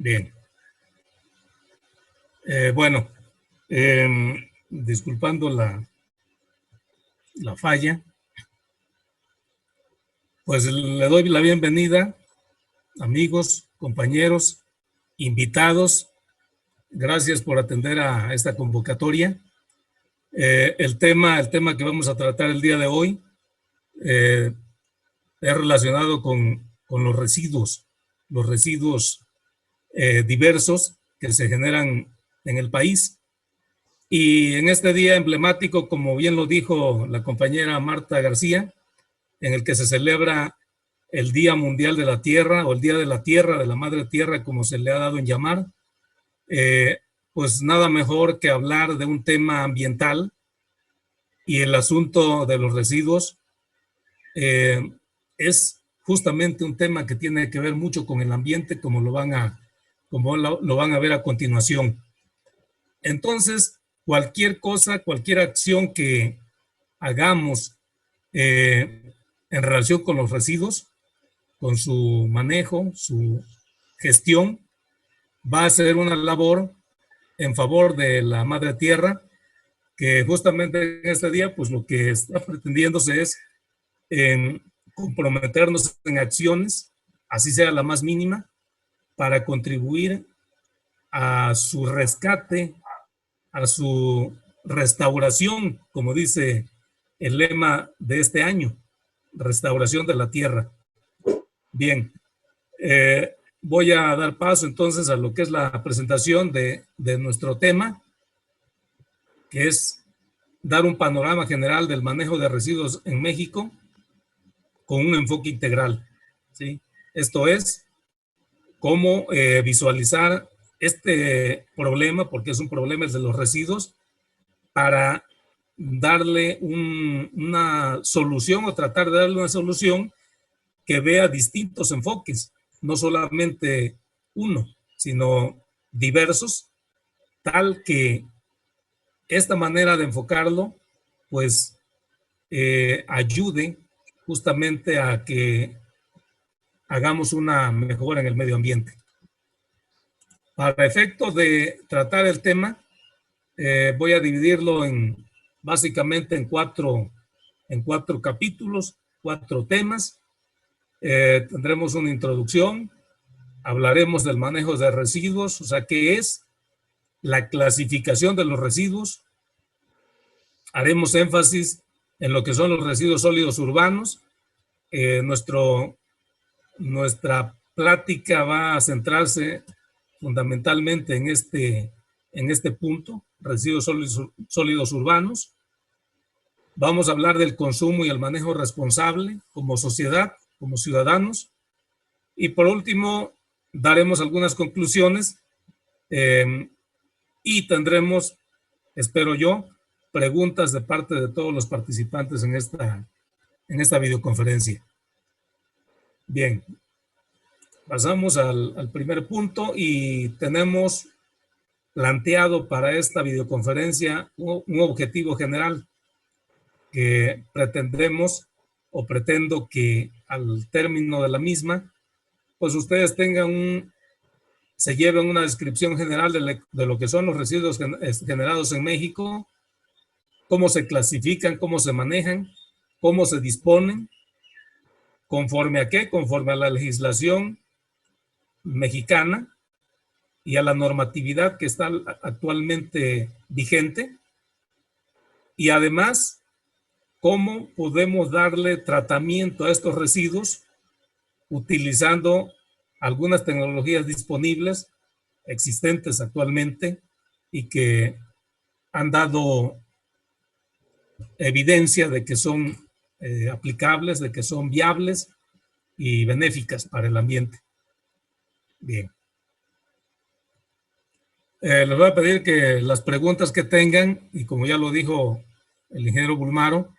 Bien. Bueno, disculpando la falla, pues le doy la bienvenida, amigos, compañeros, invitados. Gracias por atender a esta convocatoria. El tema que vamos a tratar el día de hoy es relacionado con los residuos diversos que se generan en el país. Y en este día emblemático, como bien lo dijo la compañera Marta García, en el que se celebra el Día Mundial de la Tierra o el Día de la Tierra, de la Madre Tierra, como se le ha dado en llamar, pues nada mejor que hablar de un tema ambiental, y el asunto de los residuos es justamente un tema que tiene que ver mucho con el ambiente, como lo van a ver a continuación. Entonces, cualquier cosa, cualquier acción que hagamos en relación con los residuos, con su manejo, su gestión, va a ser una labor en favor de la madre tierra, que justamente en este día, pues lo que está pretendiéndose es comprometernos en acciones, así sea la más mínima, para contribuir a su rescate, a su restauración, como dice el lema de este año, restauración de la tierra. Bien, voy a dar paso entonces a lo que es la presentación de nuestro tema, que es dar un panorama general del manejo de residuos en México con un enfoque integral, ¿sí? Esto es, cómo visualizar este problema, porque es un problema de los residuos, para darle una solución o tratar de darle una solución que vea distintos enfoques, no solamente uno, sino diversos, tal que esta manera de enfocarlo, pues, ayude justamente a que hagamos una mejora en el medio ambiente. Para efecto de tratar el tema, voy a dividirlo básicamente en cuatro capítulos, 4 temas. Tendremos una introducción, hablaremos del manejo de residuos, o sea, qué es la clasificación de los residuos. Haremos énfasis en lo que son los residuos sólidos urbanos. Nuestra plática va a centrarse fundamentalmente en este punto, residuos sólidos urbanos. Vamos a hablar del consumo y el manejo responsable como sociedad, como ciudadanos. Y por último, daremos algunas conclusiones y tendremos, espero yo, preguntas de parte de todos los participantes en esta videoconferencia. Bien, pasamos al primer punto y tenemos planteado para esta videoconferencia un objetivo general que pretendo que al término de la misma, pues ustedes se lleven una descripción general de lo que son los residuos generados en México, cómo se clasifican, cómo se manejan, cómo se disponen, conforme a qué, conforme a la legislación mexicana y a la normatividad que está actualmente vigente, y además cómo podemos darle tratamiento a estos residuos utilizando algunas tecnologías disponibles, existentes actualmente, y que han dado evidencia de que son aplicables, de que son viables y benéficas para el ambiente. Bien. Les voy a pedir que las preguntas que tengan, y como ya lo dijo el ingeniero Bulmaro,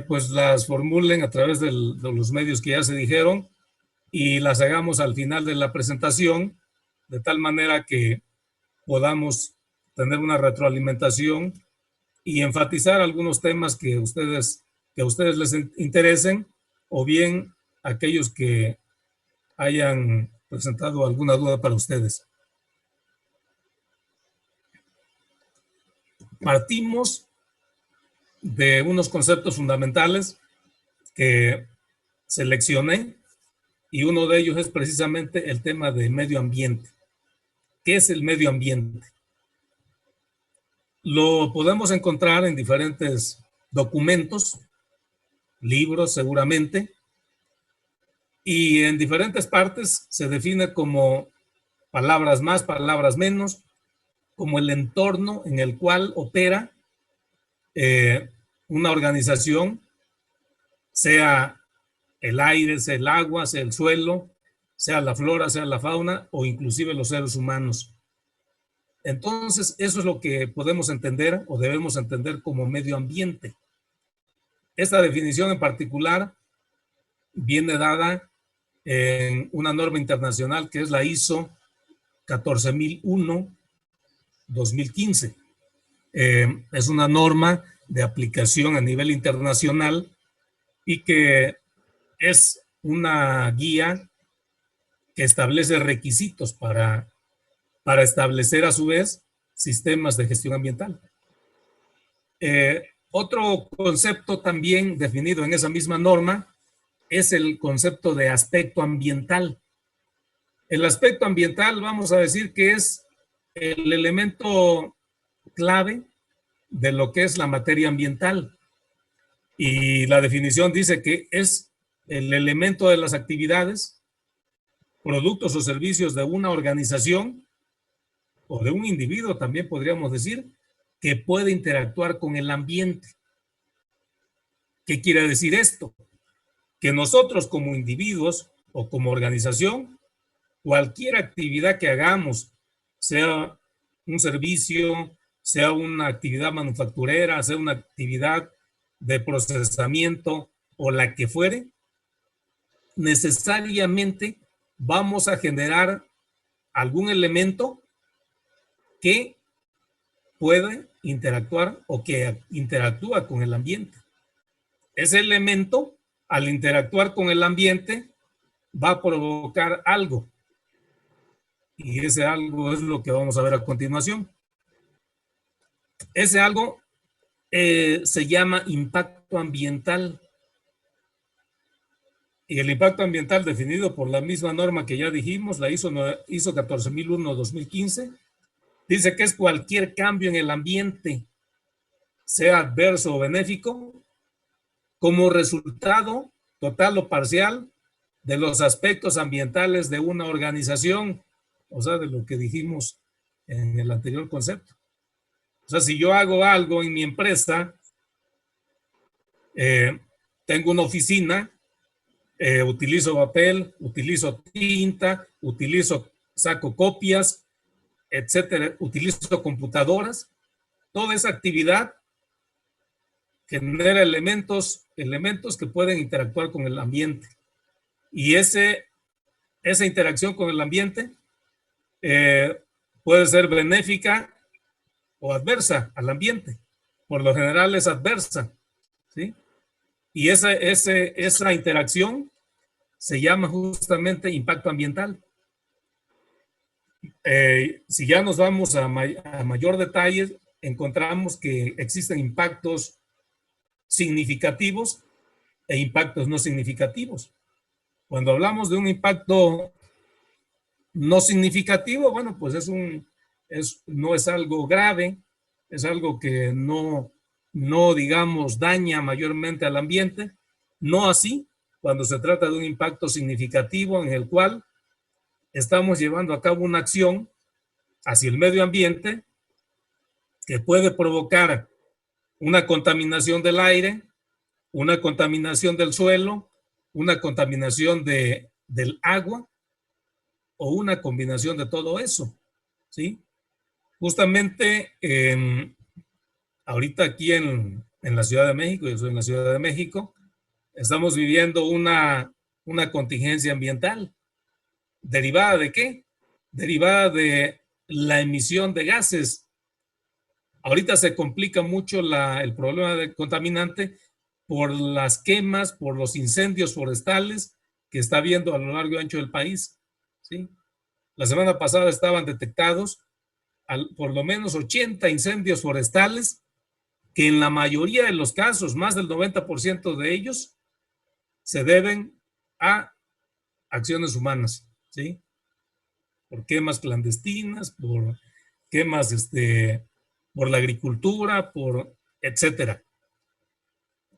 pues las formulen a través de los medios que ya se dijeron, y las hagamos al final de la presentación, de tal manera que podamos tener una retroalimentación y enfatizar algunos temas que a ustedes les interesen, o bien aquellos que hayan presentado alguna duda para ustedes. Partimos de unos conceptos fundamentales que seleccioné y uno de ellos es precisamente el tema de medio ambiente. ¿Qué es el medio ambiente? Lo podemos encontrar en diferentes documentos, libros seguramente, y en diferentes partes se define como palabras más, palabras menos, como el entorno en el cual opera una organización, sea el aire, sea el agua, sea el suelo, sea la flora, sea la fauna o inclusive los seres humanos. Entonces, eso es lo que podemos entender o debemos entender como medio ambiente. Esta definición en particular viene dada en una norma internacional que es la ISO 14001-2015. Es una norma de aplicación a nivel internacional y que es una guía que establece requisitos para establecer a su vez sistemas de gestión ambiental. Otro concepto también definido en esa misma norma es el concepto de aspecto ambiental. El aspecto ambiental, vamos a decir que es el elemento clave de lo que es la materia ambiental. Y la definición dice que es el elemento de las actividades, productos o servicios de una organización o de un individuo, también podríamos decir, que puede interactuar con el ambiente. ¿Qué quiere decir esto? Que nosotros como individuos o como organización, cualquier actividad que hagamos, sea un servicio, sea una actividad manufacturera, sea una actividad de procesamiento o la que fuere, necesariamente vamos a generar algún elemento que puede interactuar o que interactúa con el ambiente. Ese elemento, al interactuar con el ambiente, va a provocar algo. Y ese algo es lo que vamos a ver a continuación. Ese algo se llama impacto ambiental. Y el impacto ambiental definido por la misma norma que ya dijimos, la ISO 14001-2015, dice que es cualquier cambio en el ambiente, sea adverso o benéfico, como resultado total o parcial de los aspectos ambientales de una organización, o sea, de lo que dijimos en el anterior concepto. O sea, si yo hago algo en mi empresa, tengo una oficina, utilizo papel, utilizo tinta, saco copias, etcétera, utilizo computadoras, toda esa actividad genera elementos que pueden interactuar con el ambiente. Y esa interacción con el ambiente puede ser benéfica o adversa al ambiente. Por lo general es adversa, ¿sí? Y esa interacción se llama justamente impacto ambiental. Si ya nos vamos a mayor detalle, encontramos que existen impactos significativos e impactos no significativos. Cuando hablamos de un impacto no significativo, bueno, pues no es algo grave, es algo que no, digamos, daña mayormente al ambiente. No así cuando se trata de un impacto significativo en el cual estamos llevando a cabo una acción hacia el medio ambiente que puede provocar una contaminación del aire, una contaminación del suelo, una contaminación del agua o una combinación de todo eso, ¿sí? Justamente ahorita aquí en la Ciudad de México, yo soy en la Ciudad de México, estamos viviendo una contingencia ambiental. ¿Derivada de qué? Derivada de la emisión de gases. Ahorita se complica mucho el problema del contaminante por las quemas, por los incendios forestales que está habiendo a lo largo y ancho del país, ¿sí? La semana pasada estaban detectados por lo menos 80 incendios forestales, que en la mayoría de los casos, más del 90% de ellos, se deben a acciones humanas, ¿sí? Por quemas clandestinas, por quemas por la agricultura, por etcétera.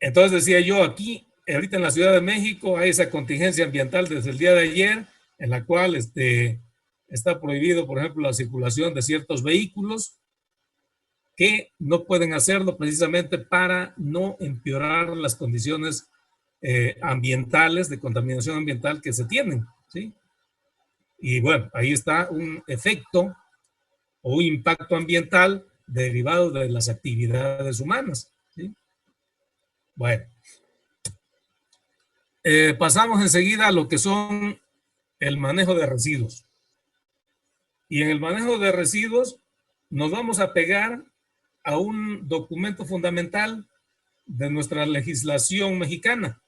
Entonces decía yo, aquí, ahorita en la Ciudad de México, hay esa contingencia ambiental desde el día de ayer, en la cual está prohibido, por ejemplo, la circulación de ciertos vehículos que no pueden hacerlo precisamente para no empeorar las condiciones ambientales, de contaminación ambiental que se tienen, ¿sí? Y bueno, ahí está un efecto o un impacto ambiental derivado de las actividades humanas, ¿sí? Bueno, pasamos enseguida a lo que son el manejo de residuos. Y en el manejo de residuos nos vamos a pegar a un documento fundamental de nuestra legislación mexicana,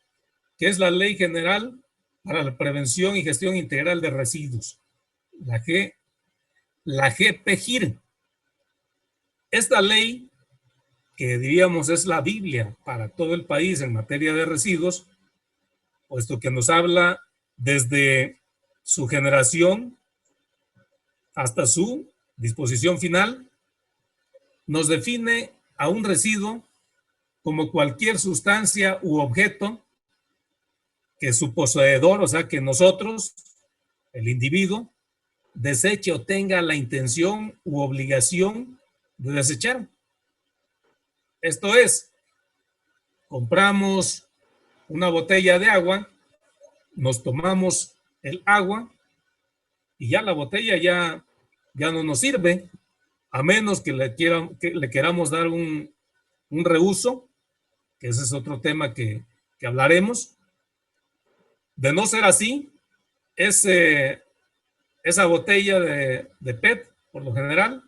que es la Ley General para la Prevención y Gestión Integral de Residuos, la GPGIR. Esta ley, que diríamos es la Biblia para todo el país en materia de residuos, puesto que nos habla desde su generación hasta su disposición final, nos define a un residuo como cualquier sustancia u objeto que su poseedor, o sea, que nosotros, el individuo, deseche o tenga la intención u obligación de desechar. Esto es, compramos una botella de agua, nos tomamos el agua y ya la botella ya no nos sirve, a menos que le queramos dar un reuso, que ese es otro tema que hablaremos. De no ser así, esa botella de PET, por lo general,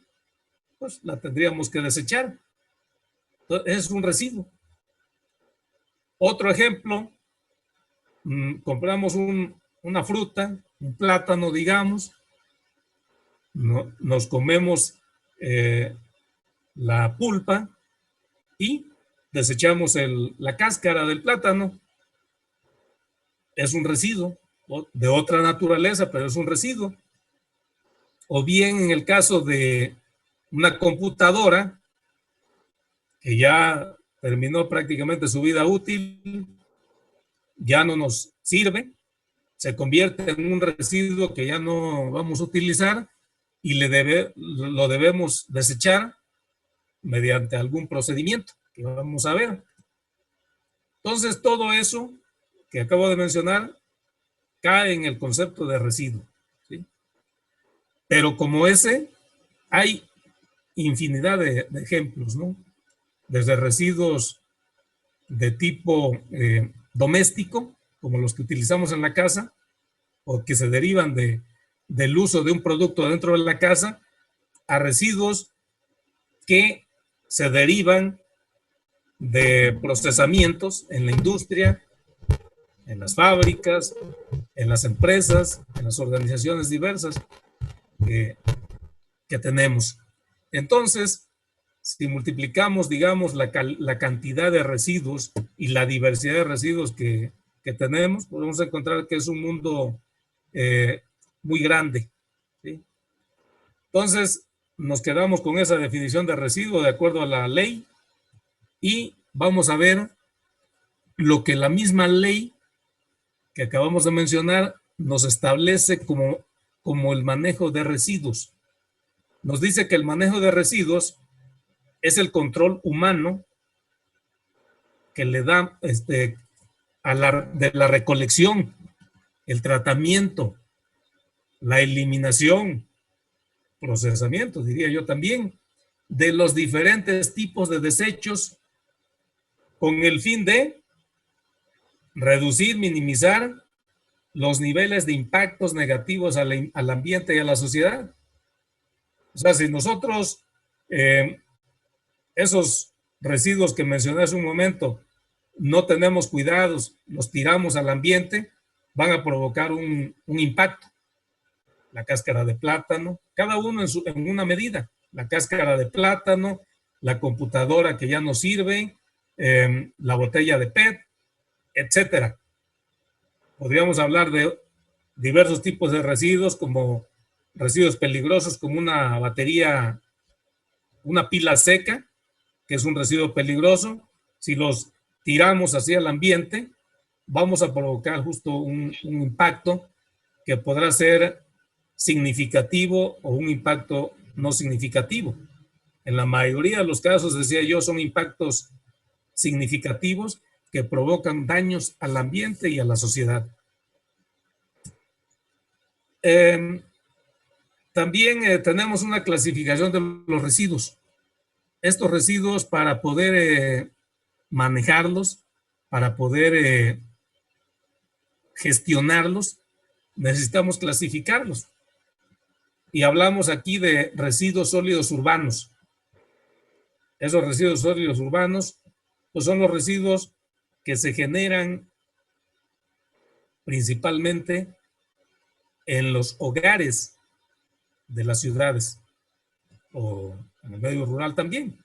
pues la tendríamos que desechar. Entonces, es un residuo. Otro ejemplo, compramos una fruta, un plátano, digamos, nos comemos la pulpa y desechamos la cáscara del plátano. Es un residuo de otra naturaleza, pero es un residuo. O bien en el caso de una computadora que ya terminó prácticamente su vida útil, ya no nos sirve, se convierte en un residuo que ya no vamos a utilizar y lo debemos desechar mediante algún procedimiento que vamos a ver. Entonces, todo eso que acabo de mencionar cae en el concepto de residuo, ¿sí? Pero como ese, hay infinidad de ejemplos, ¿no? Desde residuos de tipo doméstico, como los que utilizamos en la casa, o que se derivan del uso de un producto dentro de la casa, a residuos que se derivan de procesamientos en la industria, en las fábricas, en las empresas, en las organizaciones diversas que tenemos. Entonces, si multiplicamos, digamos, la cantidad de residuos y la diversidad de residuos que tenemos, podemos encontrar que es un mundo muy grande, ¿sí? Entonces, nos quedamos con esa definición de residuo de acuerdo a la ley y vamos a ver lo que la misma ley que acabamos de mencionar nos establece como el manejo de residuos. Nos dice que el manejo de residuos es el control humano que le da de la recolección, el tratamiento, la eliminación, procesamiento, diría yo también, de los diferentes tipos de desechos con el fin de reducir, minimizar los niveles de impactos negativos al ambiente y a la sociedad. O sea, si nosotros esos residuos que mencioné hace un momento no tenemos cuidados, los tiramos al ambiente, van a provocar un impacto. La cáscara de plátano, cada uno en una medida, la cáscara de plátano, la computadora que ya no sirve, la botella de PET, etcétera. Podríamos hablar de diversos tipos de residuos, como residuos peligrosos, como una batería, una pila seca, que es un residuo peligroso. Si los tiramos hacia el ambiente, vamos a provocar justo un impacto que podrá ser significativo o un impacto no significativo. En la mayoría de los casos, decía yo, son impactos significativos que provocan daños al ambiente y a la sociedad. También tenemos una clasificación de los residuos. Estos residuos, para poder manejarlos, para poder gestionarlos, necesitamos clasificarlos. Y hablamos aquí de residuos sólidos urbanos. Esos residuos sólidos urbanos pues son los residuos que se generan principalmente en los hogares de las ciudades o en el medio rural también.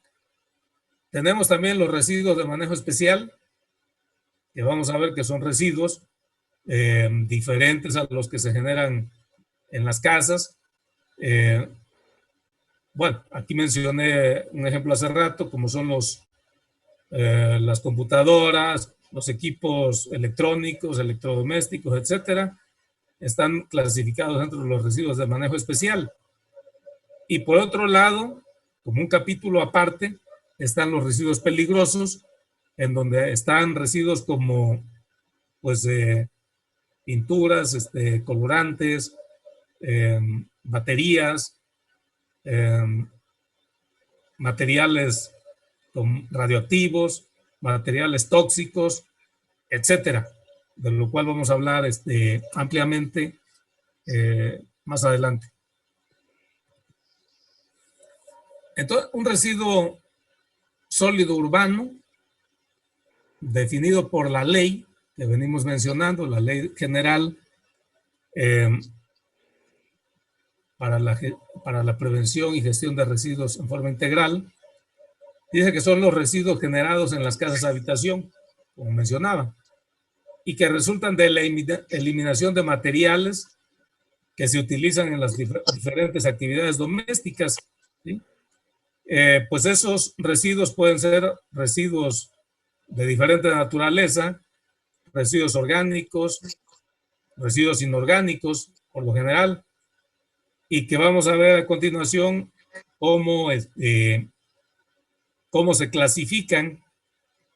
Tenemos también los residuos de manejo especial, que vamos a ver que son residuos diferentes a los que se generan en las casas. Bueno, aquí mencioné un ejemplo hace rato, como son las computadoras, los equipos electrónicos, electrodomésticos, etcétera, están clasificados dentro de los residuos de manejo especial. Y por otro lado, como un capítulo aparte, están los residuos peligrosos, en donde están residuos como pues pinturas, colorantes, baterías, materiales radioactivos, materiales tóxicos, etcétera, de lo cual vamos a hablar ampliamente más adelante. Entonces, un residuo sólido urbano, definido por la ley que venimos mencionando, la Ley General para la prevención y gestión de residuos en forma integral, dice que son los residuos generados en las casas de habitación, como mencionaba, y que resultan de la eliminación de materiales que se utilizan en las diferentes actividades domésticas, ¿sí? Pues esos residuos pueden ser residuos de diferente naturaleza, residuos orgánicos, residuos inorgánicos, por lo general, y que vamos a ver a continuación cómo se clasifican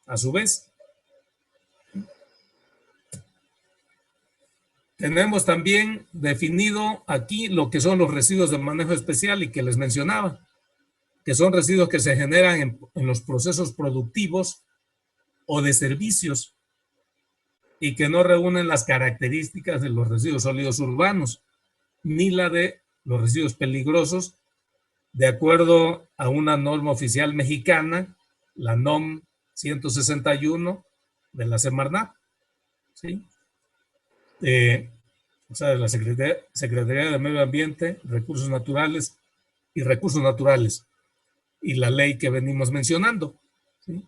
a su vez. Tenemos también definido aquí lo que son los residuos de manejo especial y que les mencionaba, que son residuos que se generan en los procesos productivos o de servicios y que no reúnen las características de los residuos sólidos urbanos, ni la de los residuos peligrosos, de acuerdo a una norma oficial mexicana, la NOM 161 de la Semarnat, ¿sí? O sea, de la Secretaría de Medio Ambiente, Recursos Naturales, y la ley que venimos mencionando, ¿sí?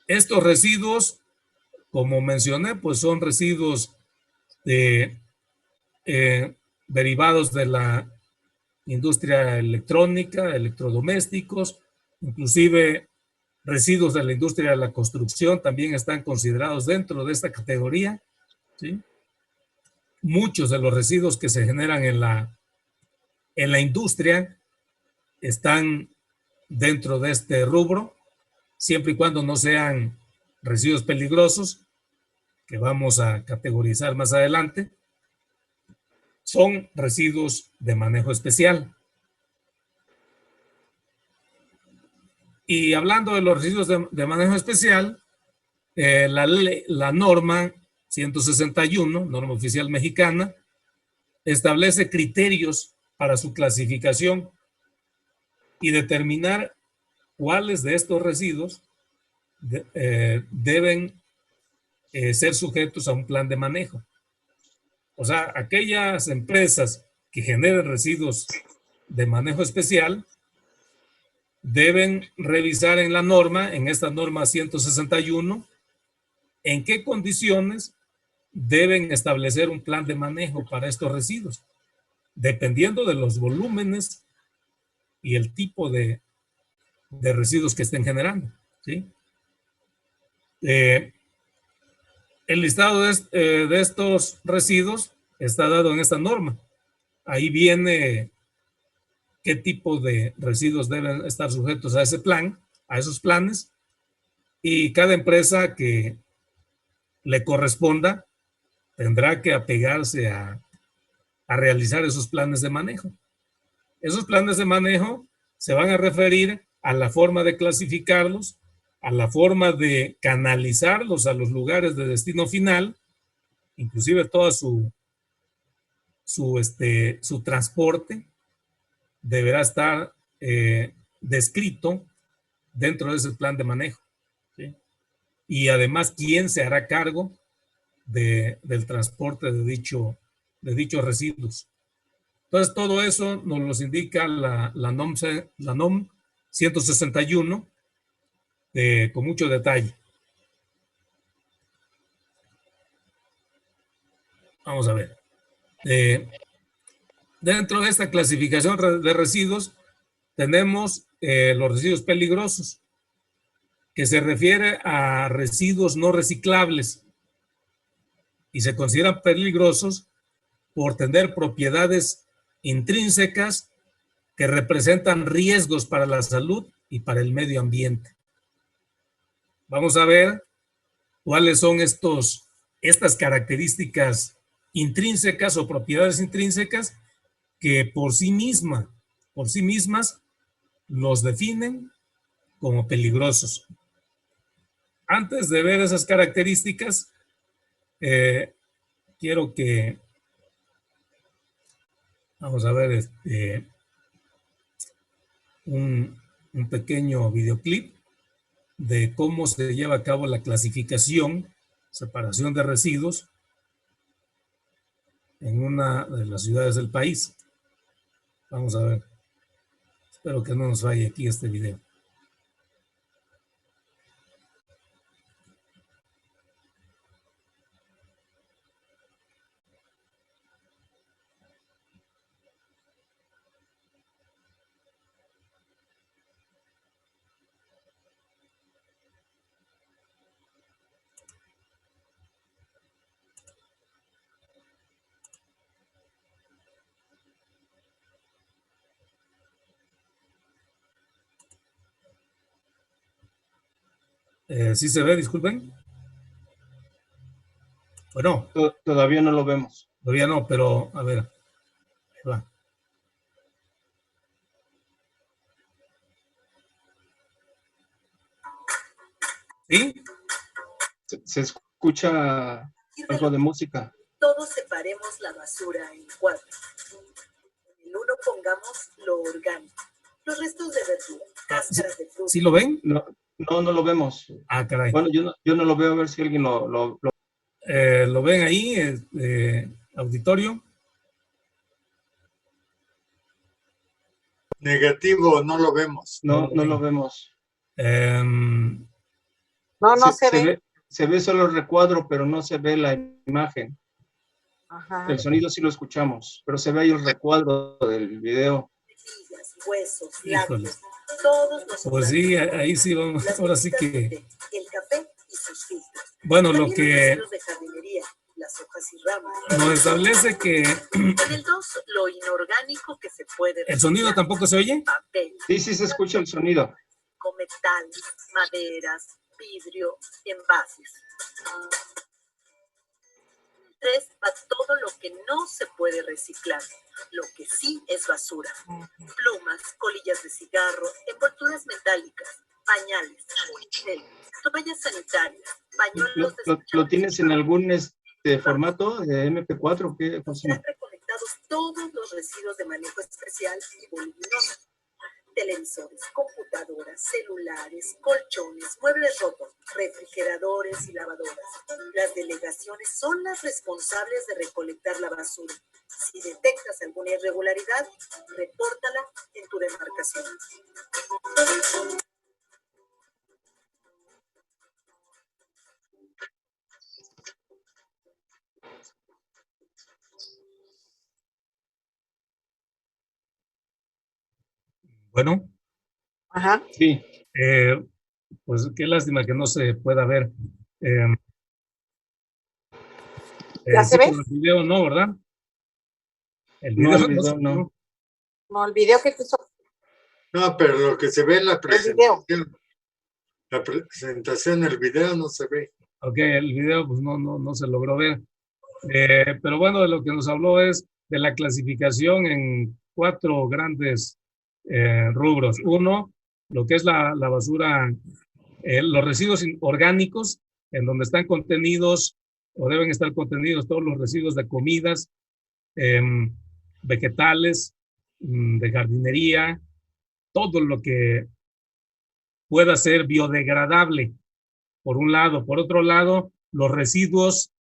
Estos residuos, como mencioné, pues son residuos derivados de la industria electrónica, electrodomésticos, inclusive residuos de la industria de la construcción también están considerados dentro de esta categoría, ¿sí? Muchos de los residuos que se generan en la industria están dentro de este rubro, siempre y cuando no sean residuos peligrosos, que vamos a categorizar más adelante. Son residuos de manejo especial. Y hablando de los residuos de manejo especial, la norma 161, norma oficial mexicana, establece criterios para su clasificación y determinar cuáles de estos residuos deben ser sujetos a un plan de manejo. O sea, aquellas empresas que generen residuos de manejo especial deben revisar en la norma, en esta norma 161, en qué condiciones deben establecer un plan de manejo para estos residuos, dependiendo de los volúmenes y el tipo de residuos que estén generando, ¿sí? El listado de estos residuos está dado en esta norma. Ahí viene qué tipo de residuos deben estar sujetos a ese plan, a esos planes, y cada empresa que le corresponda tendrá que apegarse a realizar esos planes de manejo. Esos planes de manejo se van a referir a la forma de clasificarlos, a la forma de canalizarlos a los lugares de destino final, inclusive todo su transporte deberá estar descrito dentro de ese plan de manejo, ¿sí? Y además, ¿quién se hará cargo del transporte de dichos residuos? Entonces, todo eso nos los indica la NOM 161 con mucho detalle. Vamos a ver. Dentro de esta clasificación de residuos tenemos los residuos peligrosos, que se refiere a residuos no reciclables y se consideran peligrosos por tener propiedades intrínsecas que representan riesgos para la salud y para el medio ambiente. Vamos a ver cuáles son estas características intrínsecas o propiedades intrínsecas que por sí mismas los definen como peligrosos. Antes de ver esas características, quiero que vamos a ver un pequeño videoclip de cómo se lleva a cabo la clasificación, separación de residuos en una de las ciudades del país. Vamos a ver. Espero que no nos falle aquí este video. ¿Sí se ve? Disculpen. Bueno. Todavía no lo vemos. Todavía no, pero a ver. Ahí va. ¿Sí? Se escucha algo de música. Todos separemos la basura en 4. En el 1 pongamos lo orgánico, los restos de verdura, cáscaras de fruta. ¿Sí lo ven? No lo vemos. Ah, caray. Bueno, yo no lo veo, a ver si alguien lo ven ahí, auditorio. Negativo, no lo vemos. No lo vemos. No se ve. Se ve solo el recuadro, pero no se ve la imagen. Ajá. El sonido sí lo escuchamos, pero se ve ahí el recuadro del video. Huesos, lácteos, todos los pues sí, ahí sí vamos. Ahora sí que el café y sus filtros. Bueno, lo que de jardinería, las hojas y ramas. nos establece que en el 2, lo inorgánico que se puede. ¿El sonido tampoco se oye? Papel. Sí se escucha el sonido. Con metal, maderas, vidrio, envases. 3, va todo lo que no se puede reciclar, lo que sí es basura. Plumas, colillas de cigarro, envolturas metálicas, pañales, unicel, toallas sanitarias, pañuelos ¿Lo tienes en algún formato de MP4? ¿Qué funciona? Están recolectados todos los residuos de manejo especial y voluminoso. Televisores, computadoras, celulares, colchones, muebles rotos, refrigeradores y lavadoras. Las delegaciones son las responsables de recolectar la basura. Si detectas alguna irregularidad, repórtala en tu demarcación. Bueno, Ajá. Sí. pues qué lástima que no se pueda ver. ¿Ya se Sí, ve? pero el video no, ¿verdad? El No, video el video se no. vio. No, el video que puso. No, pero lo que se ve en la video. presentación, el video no se ve. Ok, el video pues no se logró ver. Pero bueno, de lo que nos habló es de la clasificación en 4 grandes rubros. Uno, lo que es la basura, los residuos orgánicos, en donde están contenidos o deben estar contenidos todos los residuos de comidas, vegetales, de jardinería, todo lo que pueda ser biodegradable, por un lado. Por otro lado, los residuos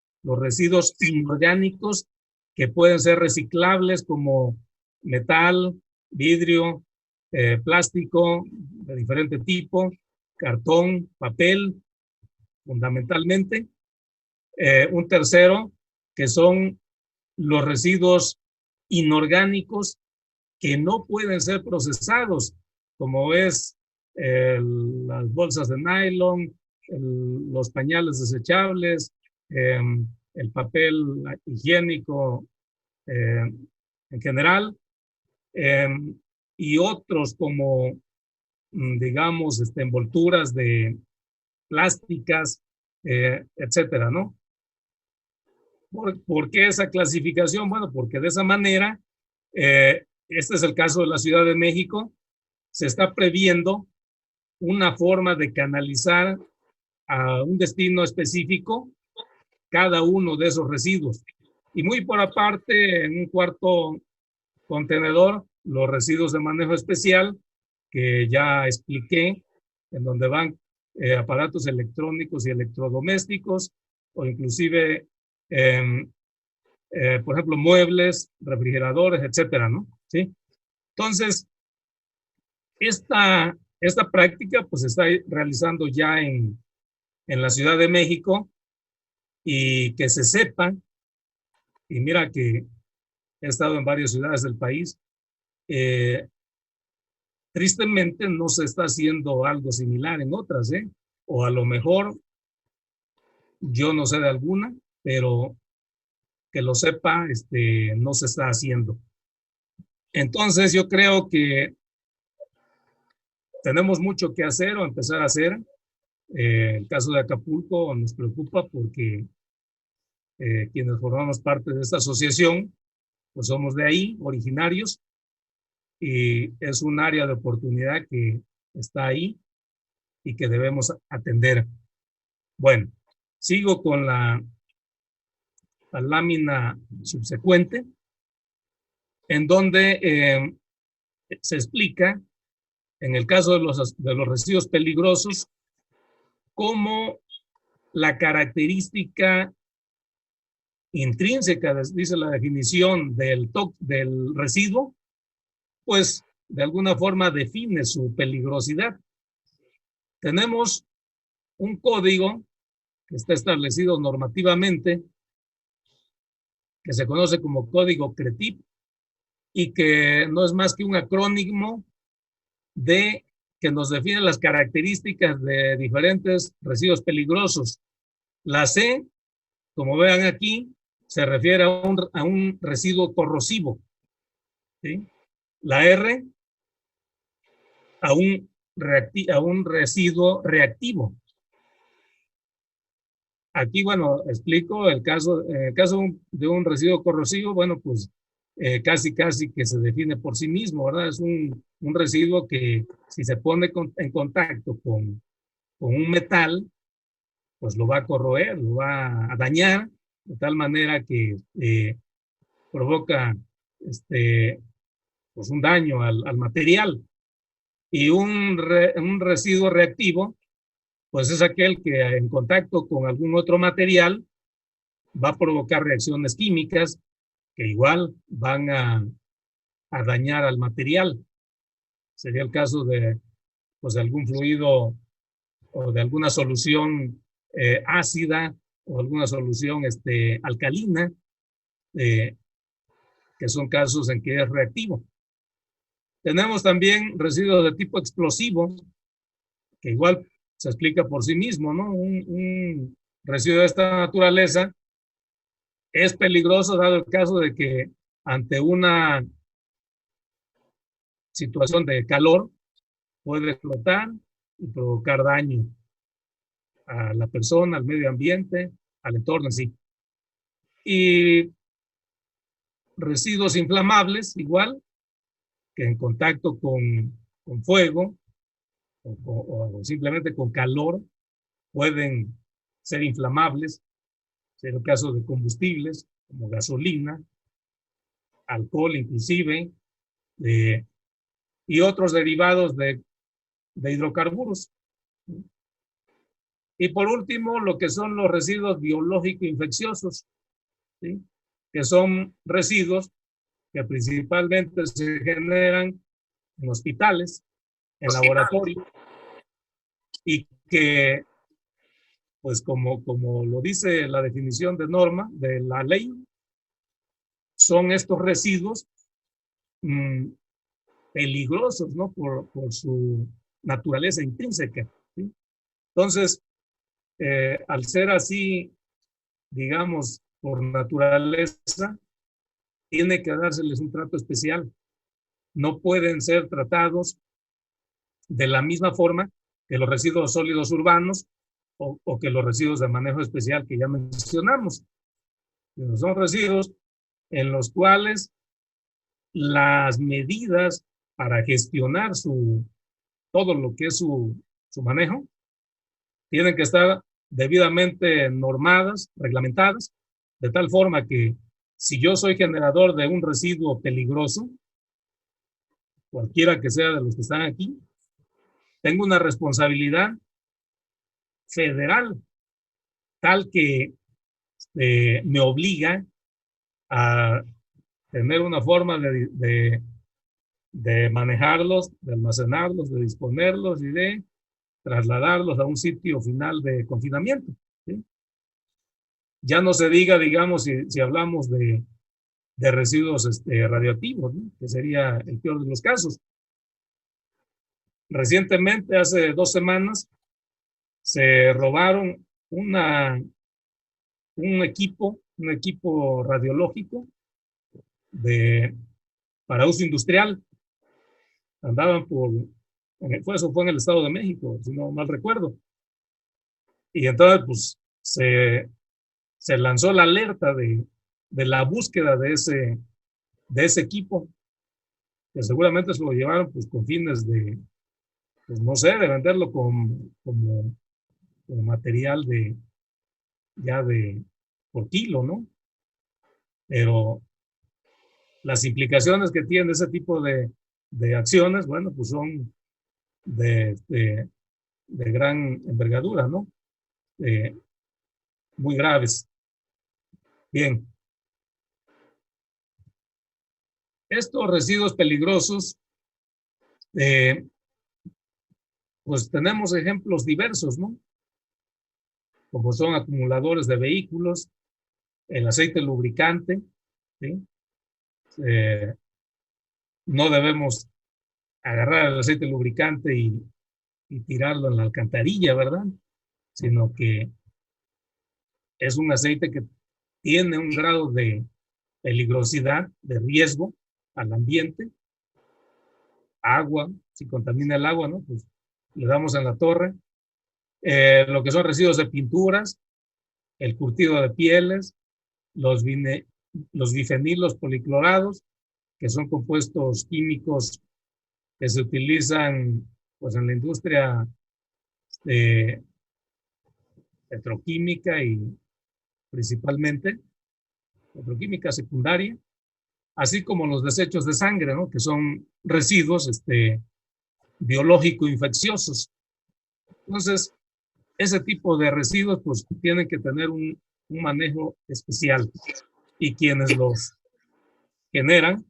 inorgánicos que pueden ser reciclables, como metal, vidrio, plástico de diferente tipo, cartón, papel, fundamentalmente. Un tercero, que son los residuos inorgánicos que no pueden ser procesados, como es las bolsas de nylon, los pañales desechables, el papel higiénico en general, y otros como, digamos, envolturas de plásticas, etcétera, ¿no? ¿Por qué esa clasificación? Bueno, porque de esa manera, este es el caso de la Ciudad de México, se está previendo una forma de canalizar a un destino específico cada uno de esos residuos. Y muy por aparte, en un cuarto contenedor, los residuos de manejo especial, que ya expliqué, en donde van aparatos electrónicos y electrodomésticos, o inclusive, por ejemplo, muebles, refrigeradores, etcétera, ¿no? ¿Sí? Entonces, esta práctica pues se está realizando ya en la Ciudad de México, y que se sepa, y mira que he estado en varias ciudades del país, tristemente no se está haciendo algo similar en otras, o a lo mejor yo no sé de alguna, pero que lo sepa, no se está haciendo. Entonces yo creo que tenemos mucho que hacer o empezar a hacer. El caso de Acapulco nos preocupa porque quienes formamos parte de esta asociación, pues somos de ahí, originarios, y es un área de oportunidad que está ahí y que debemos atender. Bueno, sigo con la lámina subsecuente, en donde se explica, en el caso de los residuos peligrosos, cómo la característica intrínseca, dice la definición del residuo, pues de alguna forma define su peligrosidad. Tenemos un código que está establecido normativamente, que se conoce como Código CRETIP, y que no es más que un acrónimo que nos define las características de diferentes residuos peligrosos. La C, como vean aquí, se refiere a un residuo corrosivo, ¿sí? La R, a un residuo reactivo. Aquí, bueno, explico el caso de un residuo corrosivo, bueno, pues casi que se define por sí mismo, ¿verdad? Es un residuo que si se pone en contacto con un metal, pues lo va a corroer, lo va a dañar, de tal manera que provoca pues un daño al material. Y un residuo reactivo, pues es aquel que en contacto con algún otro material va a provocar reacciones químicas que igual van a dañar al material. Sería el caso de, pues, de algún fluido o de alguna solución ácida o alguna solución alcalina, que son casos en que es reactivo. Tenemos también residuos de tipo explosivo, que igual se explica por sí mismo, ¿no? Un residuo de esta naturaleza es peligroso dado el caso de que ante una situación de calor puede explotar y provocar daño a la persona, al medio ambiente, al entorno en sí. Y residuos inflamables, igual, que en contacto con fuego o simplemente con calor, pueden ser inflamables, en el caso de combustibles, como gasolina, alcohol inclusive, y otros derivados de hidrocarburos. Y por último, lo que son los residuos biológicos infecciosos, ¿sí? Que son residuos que principalmente se generan en hospitales, en laboratorios, y que, pues como lo dice la definición de norma de la ley, son estos residuos peligrosos, ¿no? Por su naturaleza intrínseca, ¿sí? Entonces, al ser así, digamos, por naturaleza, tiene que dárseles un trato especial. No pueden ser tratados de la misma forma que los residuos sólidos urbanos o que los residuos de manejo especial que ya mencionamos. Son residuos en los cuales las medidas para gestionar todo lo que es su manejo tienen que estar debidamente normadas, reglamentadas, de tal forma que si yo soy generador de un residuo peligroso, cualquiera que sea de los que están aquí, tengo una responsabilidad federal tal que me obliga a tener una forma de manejarlos, de almacenarlos, de disponerlos y de trasladarlos a un sitio final de confinamiento, ¿sí? Ya no se diga, digamos, si hablamos de residuos radioactivos, ¿no? Que sería el peor de los casos. Recientemente, hace 2 semanas, se robaron un equipo radiológico para uso industrial. Andaban eso fue en el Estado de México, si no mal recuerdo. Y entonces, pues, se lanzó la alerta de la búsqueda de ese equipo, que seguramente se lo llevaron pues con fines de, pues no sé, de venderlo como material por kilo, ¿no? Pero las implicaciones que tiene ese tipo de acciones, bueno, pues son de gran envergadura, ¿no? Muy graves. Bien. Estos residuos peligrosos, pues tenemos ejemplos diversos, ¿no? Como son acumuladores de vehículos, el aceite lubricante, ¿sí? No debemos agarrar el aceite lubricante y tirarlo en la alcantarilla, ¿verdad? Sino que es un aceite que tiene un grado de peligrosidad, de riesgo al ambiente. Agua, si contamina el agua, ¿no? Pues le damos en la torre. Lo que son residuos de pinturas, el curtido de pieles, los bifenilos policlorados, que son compuestos químicos que se utilizan pues en la industria petroquímica y principalmente petroquímica secundaria, así como los desechos de sangre, ¿no? Que son residuos biológico infecciosos. Entonces, ese tipo de residuos pues tienen que tener un manejo especial, y quienes los generan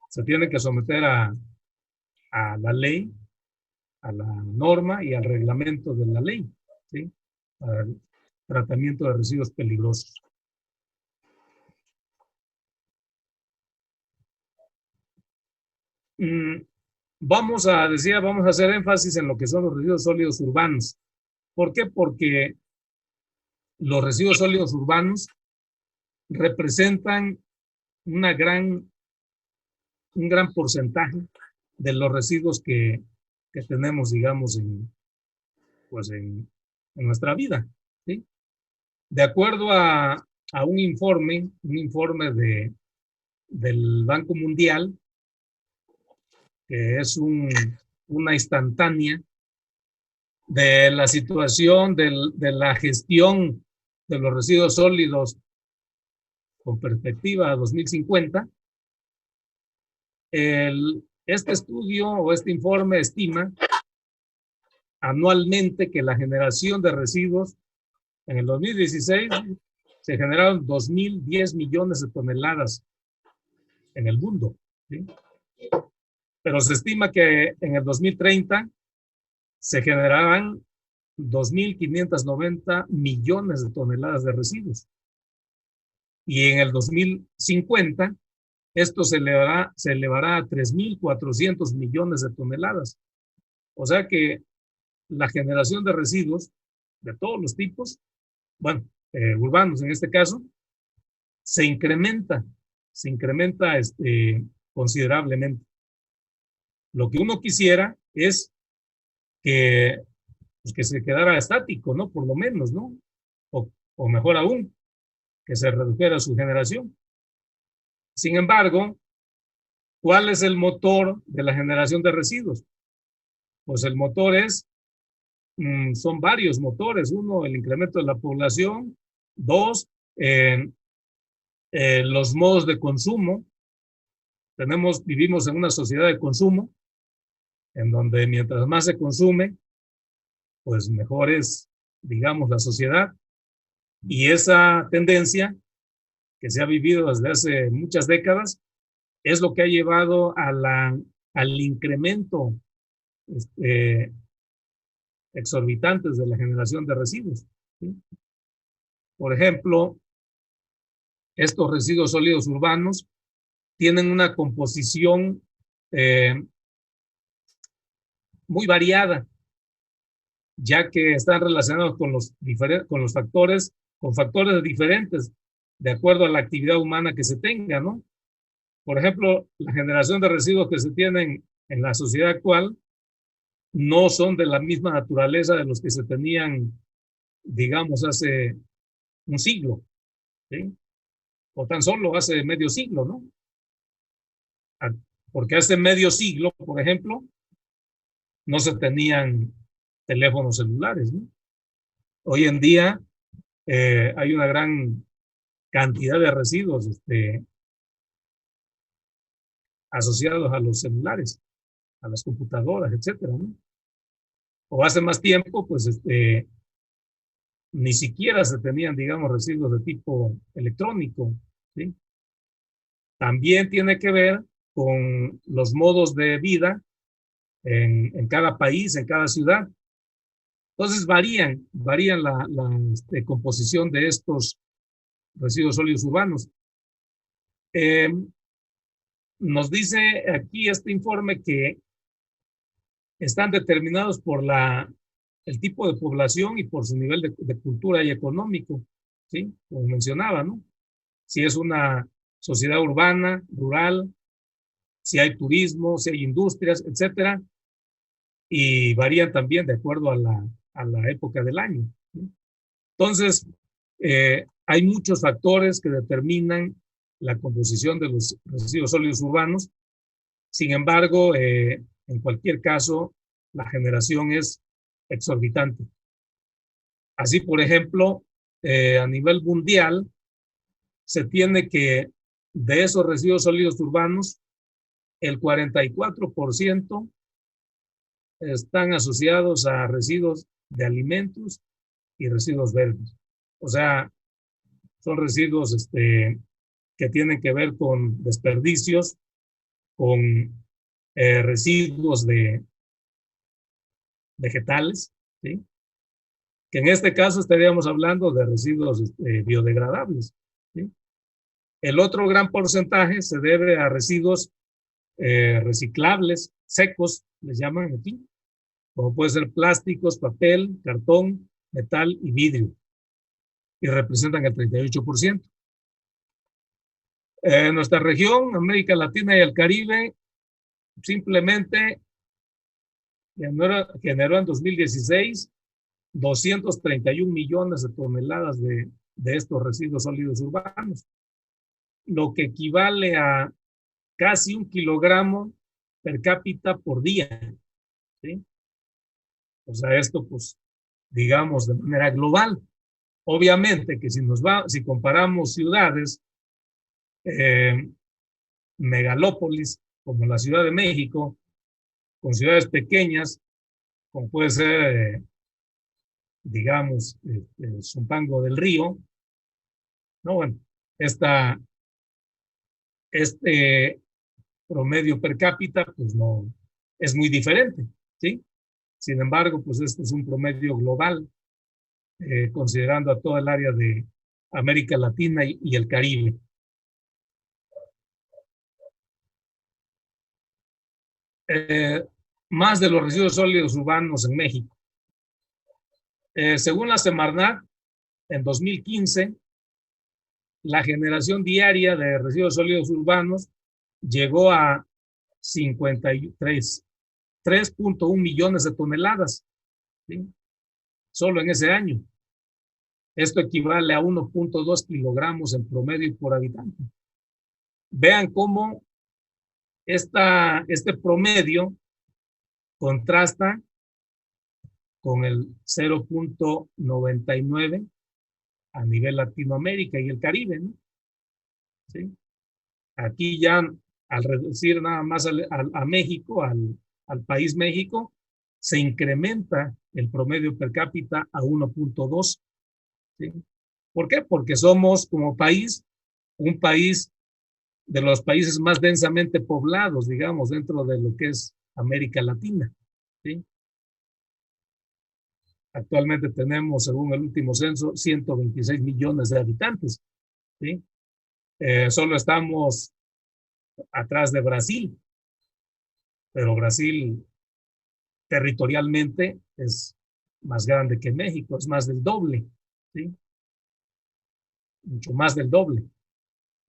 se tienen que someter a la ley, a la norma y al reglamento de la ley, ¿sí? Para el tratamiento de residuos peligrosos. vamos a hacer énfasis en lo que son los residuos sólidos urbanos. ¿Por qué? Porque los residuos sólidos urbanos representan un gran porcentaje de los residuos que tenemos, digamos, en nuestra vida, ¿sí? De acuerdo a un informe del Banco Mundial, que es una instantánea de la situación de la gestión de los residuos sólidos con perspectiva a 2050, este estudio o este informe estima anualmente que la generación de residuos en el 2016 se generaron 2.010 millones de toneladas en el mundo, ¿sí? Pero se estima que en el 2030 se generarán 2.590 millones de toneladas de residuos. Y en el 2050 esto se elevará a 3.400 millones de toneladas. O sea que la generación de residuos de todos los tipos, bueno, urbanos en este caso, se incrementa considerablemente. Lo que uno quisiera es que se quedara estático, ¿no? Por lo menos, ¿no? O mejor aún, que se redujera su generación. Sin embargo, ¿cuál es el motor de la generación de residuos? Pues el motor son varios motores. Uno, el incremento de la población. Dos, los modos de consumo. Vivimos en una sociedad de consumo, en donde mientras más se consume, pues mejor es, digamos, la sociedad. Y esa tendencia que se ha vivido desde hace muchas décadas es lo que ha llevado al incremento exorbitantes de la generación de residuos, ¿sí? Por ejemplo, estos residuos sólidos urbanos tienen una composición muy variada, ya que están relacionados con factores diferentes de acuerdo a la actividad humana que se tenga, ¿no? Por ejemplo, la generación de residuos que se tienen en la sociedad actual no son de la misma naturaleza de los que se tenían, digamos, hace un siglo, ¿sí? O tan solo hace medio siglo, ¿no? Porque hace medio siglo, por ejemplo, no se tenían teléfonos celulares, ¿no? Hoy en día hay una gran cantidad de residuos asociados a los celulares, a las computadoras, etcétera, ¿no? O hace más tiempo, pues ni siquiera se tenían, digamos, residuos de tipo electrónico, ¿sí? También tiene que ver con los modos de vida en cada país, en cada ciudad. Entonces varían la composición de estos residuos sólidos urbanos. Nos dice aquí este informe que están determinados por el tipo de población y por su nivel de cultura y económico, ¿sí? Como mencionaba, ¿no? Si es una sociedad urbana, rural, si hay turismo, si hay industrias, etcétera, y varían también de acuerdo a la época del año, ¿sí? Entonces, hay muchos factores que determinan la composición de los residuos sólidos urbanos. Sin embargo, en cualquier caso, la generación es exorbitante. Así, por ejemplo, a nivel mundial, se tiene que de esos residuos sólidos urbanos, el 44% están asociados a residuos de alimentos y residuos verdes. O sea, son residuos que tienen que ver con desperdicios, con residuos de vegetales, ¿sí? Que en este caso estaríamos hablando de residuos biodegradables, ¿sí? El otro gran porcentaje se debe a residuos reciclables, secos, les llaman aquí, como puede ser plásticos, papel, cartón, metal y vidrio, y representan el 38%. En nuestra región, América Latina y el Caribe, simplemente generó en 2016 231 millones de toneladas de estos residuos sólidos urbanos, lo que equivale a casi 1 kilogramo per cápita por día, ¿sí? O sea, esto, pues, digamos, de manera global. Obviamente que si comparamos ciudades, megalópolis, como la Ciudad de México, con ciudades pequeñas, como puede ser, digamos, Zumpango del Río, ¿no? Bueno, este promedio per cápita, pues no, es muy diferente, ¿sí? Sin embargo, pues este es un promedio global, considerando a toda el área de América Latina y el Caribe. Más de los residuos sólidos urbanos en México. Según la Semarnat, en 2015, la generación diaria de residuos sólidos urbanos llegó a 3.1 millones de toneladas, ¿sí? Solo en ese año. Esto equivale a 1.2 kilogramos en promedio por habitante. Vean cómo este promedio contrasta con el 0.99 a nivel Latinoamérica y el Caribe, ¿no? ¿Sí? Aquí ya, al reducir nada más a México, al país México, se incrementa el promedio per cápita a 1.2. ¿Sí? ¿Por qué? Porque somos como país, un país de los países más densamente poblados, digamos, dentro de lo que es América Latina, ¿sí? Actualmente tenemos, según el último censo, 126 millones de habitantes, ¿sí? Solo estamos atrás de Brasil, pero Brasil territorialmente es más grande que México, es más del doble, ¿sí? Mucho más del doble.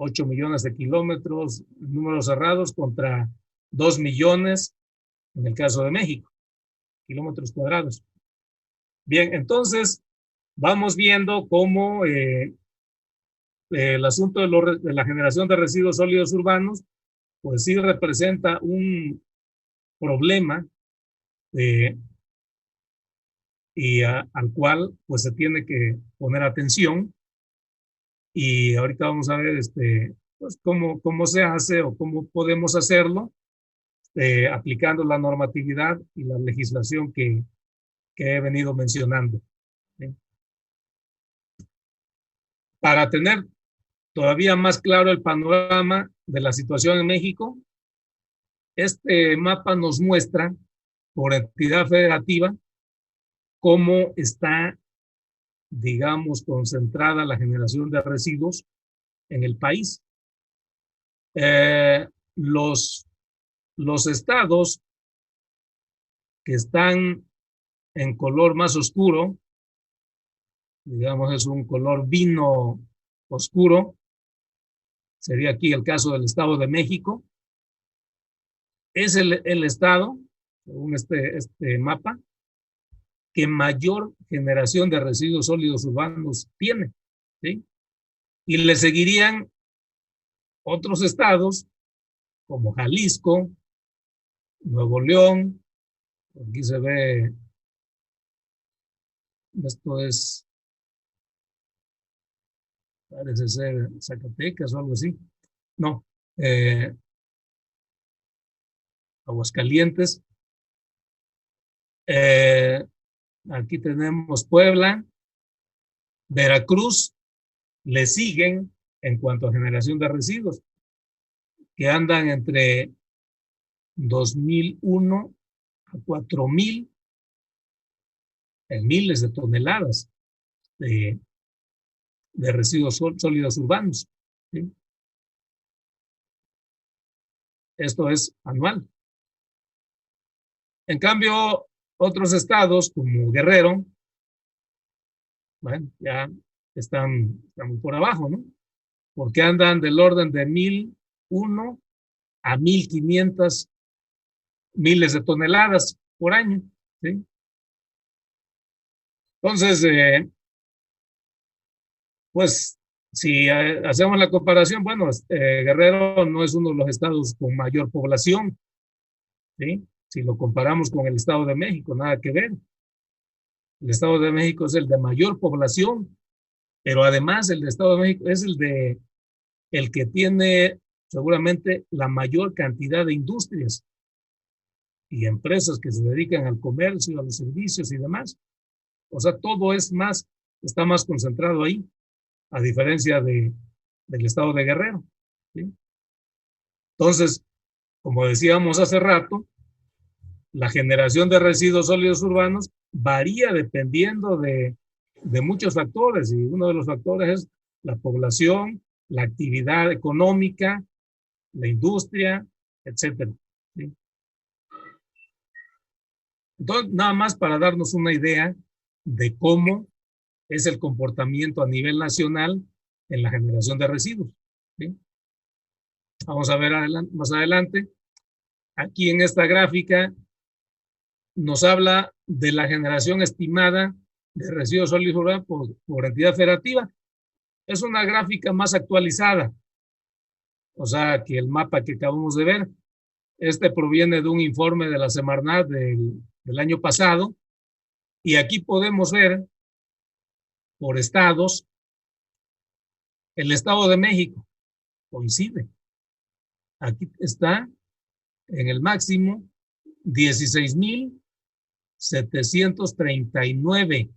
8 millones de kilómetros, números cerrados, contra 2 millones en el caso de México, kilómetros cuadrados. Bien, entonces vamos viendo cómo el asunto de la generación de residuos sólidos urbanos, pues sí representa un problema al cual pues se tiene que poner atención. Y ahorita vamos a ver pues cómo se hace o cómo podemos hacerlo, aplicando la normatividad y la legislación que he venido mencionando. ¿Sí? Para tener todavía más claro el panorama de la situación en México, este mapa nos muestra por entidad federativa cómo está, digamos, concentrada la generación de residuos en el país. Los estados que están en color más oscuro, digamos es un color vino oscuro, sería aquí el caso del Estado de México, es el estado, según este mapa, que mayor generación de residuos sólidos urbanos tiene, ¿sí? Y le seguirían otros estados como Jalisco, Nuevo León, aquí se ve, esto es, parece ser Zacatecas o algo así, no, Aguascalientes, aquí tenemos Puebla, Veracruz, le siguen en cuanto a generación de residuos, que andan entre 2.001 a 4.000 en miles de toneladas de residuos sólidos urbanos, ¿sí? Esto es anual. En cambio, otros estados como Guerrero, bueno, ya están muy por abajo, ¿no? Porque andan del orden de 1,001 a 1,500 miles de toneladas por año, ¿sí? Entonces, pues, si hacemos la comparación, bueno, Guerrero no es uno de los estados con mayor población, ¿sí? Si lo comparamos con el Estado de México, nada que ver. El Estado de México es el de mayor población, pero además el Estado de México es el que tiene seguramente la mayor cantidad de industrias y empresas que se dedican al comercio, a los servicios y demás. O sea, todo está más concentrado ahí, a diferencia del estado de Guerrero, ¿sí? Entonces, como decíamos hace rato, la generación de residuos sólidos urbanos varía dependiendo de muchos factores, y uno de los factores es la población, la actividad económica, la industria, etcétera, ¿sí? Entonces, nada más para darnos una idea de cómo es el comportamiento a nivel nacional en la generación de residuos, ¿sí? Vamos a ver más adelante. Aquí en esta gráfica nos habla de la generación estimada de residuos sólidos urbanos por entidad federativa. Es una gráfica más actualizada, o sea, que el mapa que acabamos de ver. Este proviene de un informe de la Semarnat del año pasado, y aquí podemos ver por estados. El Estado de México coincide. Aquí está en el máximo 16,739,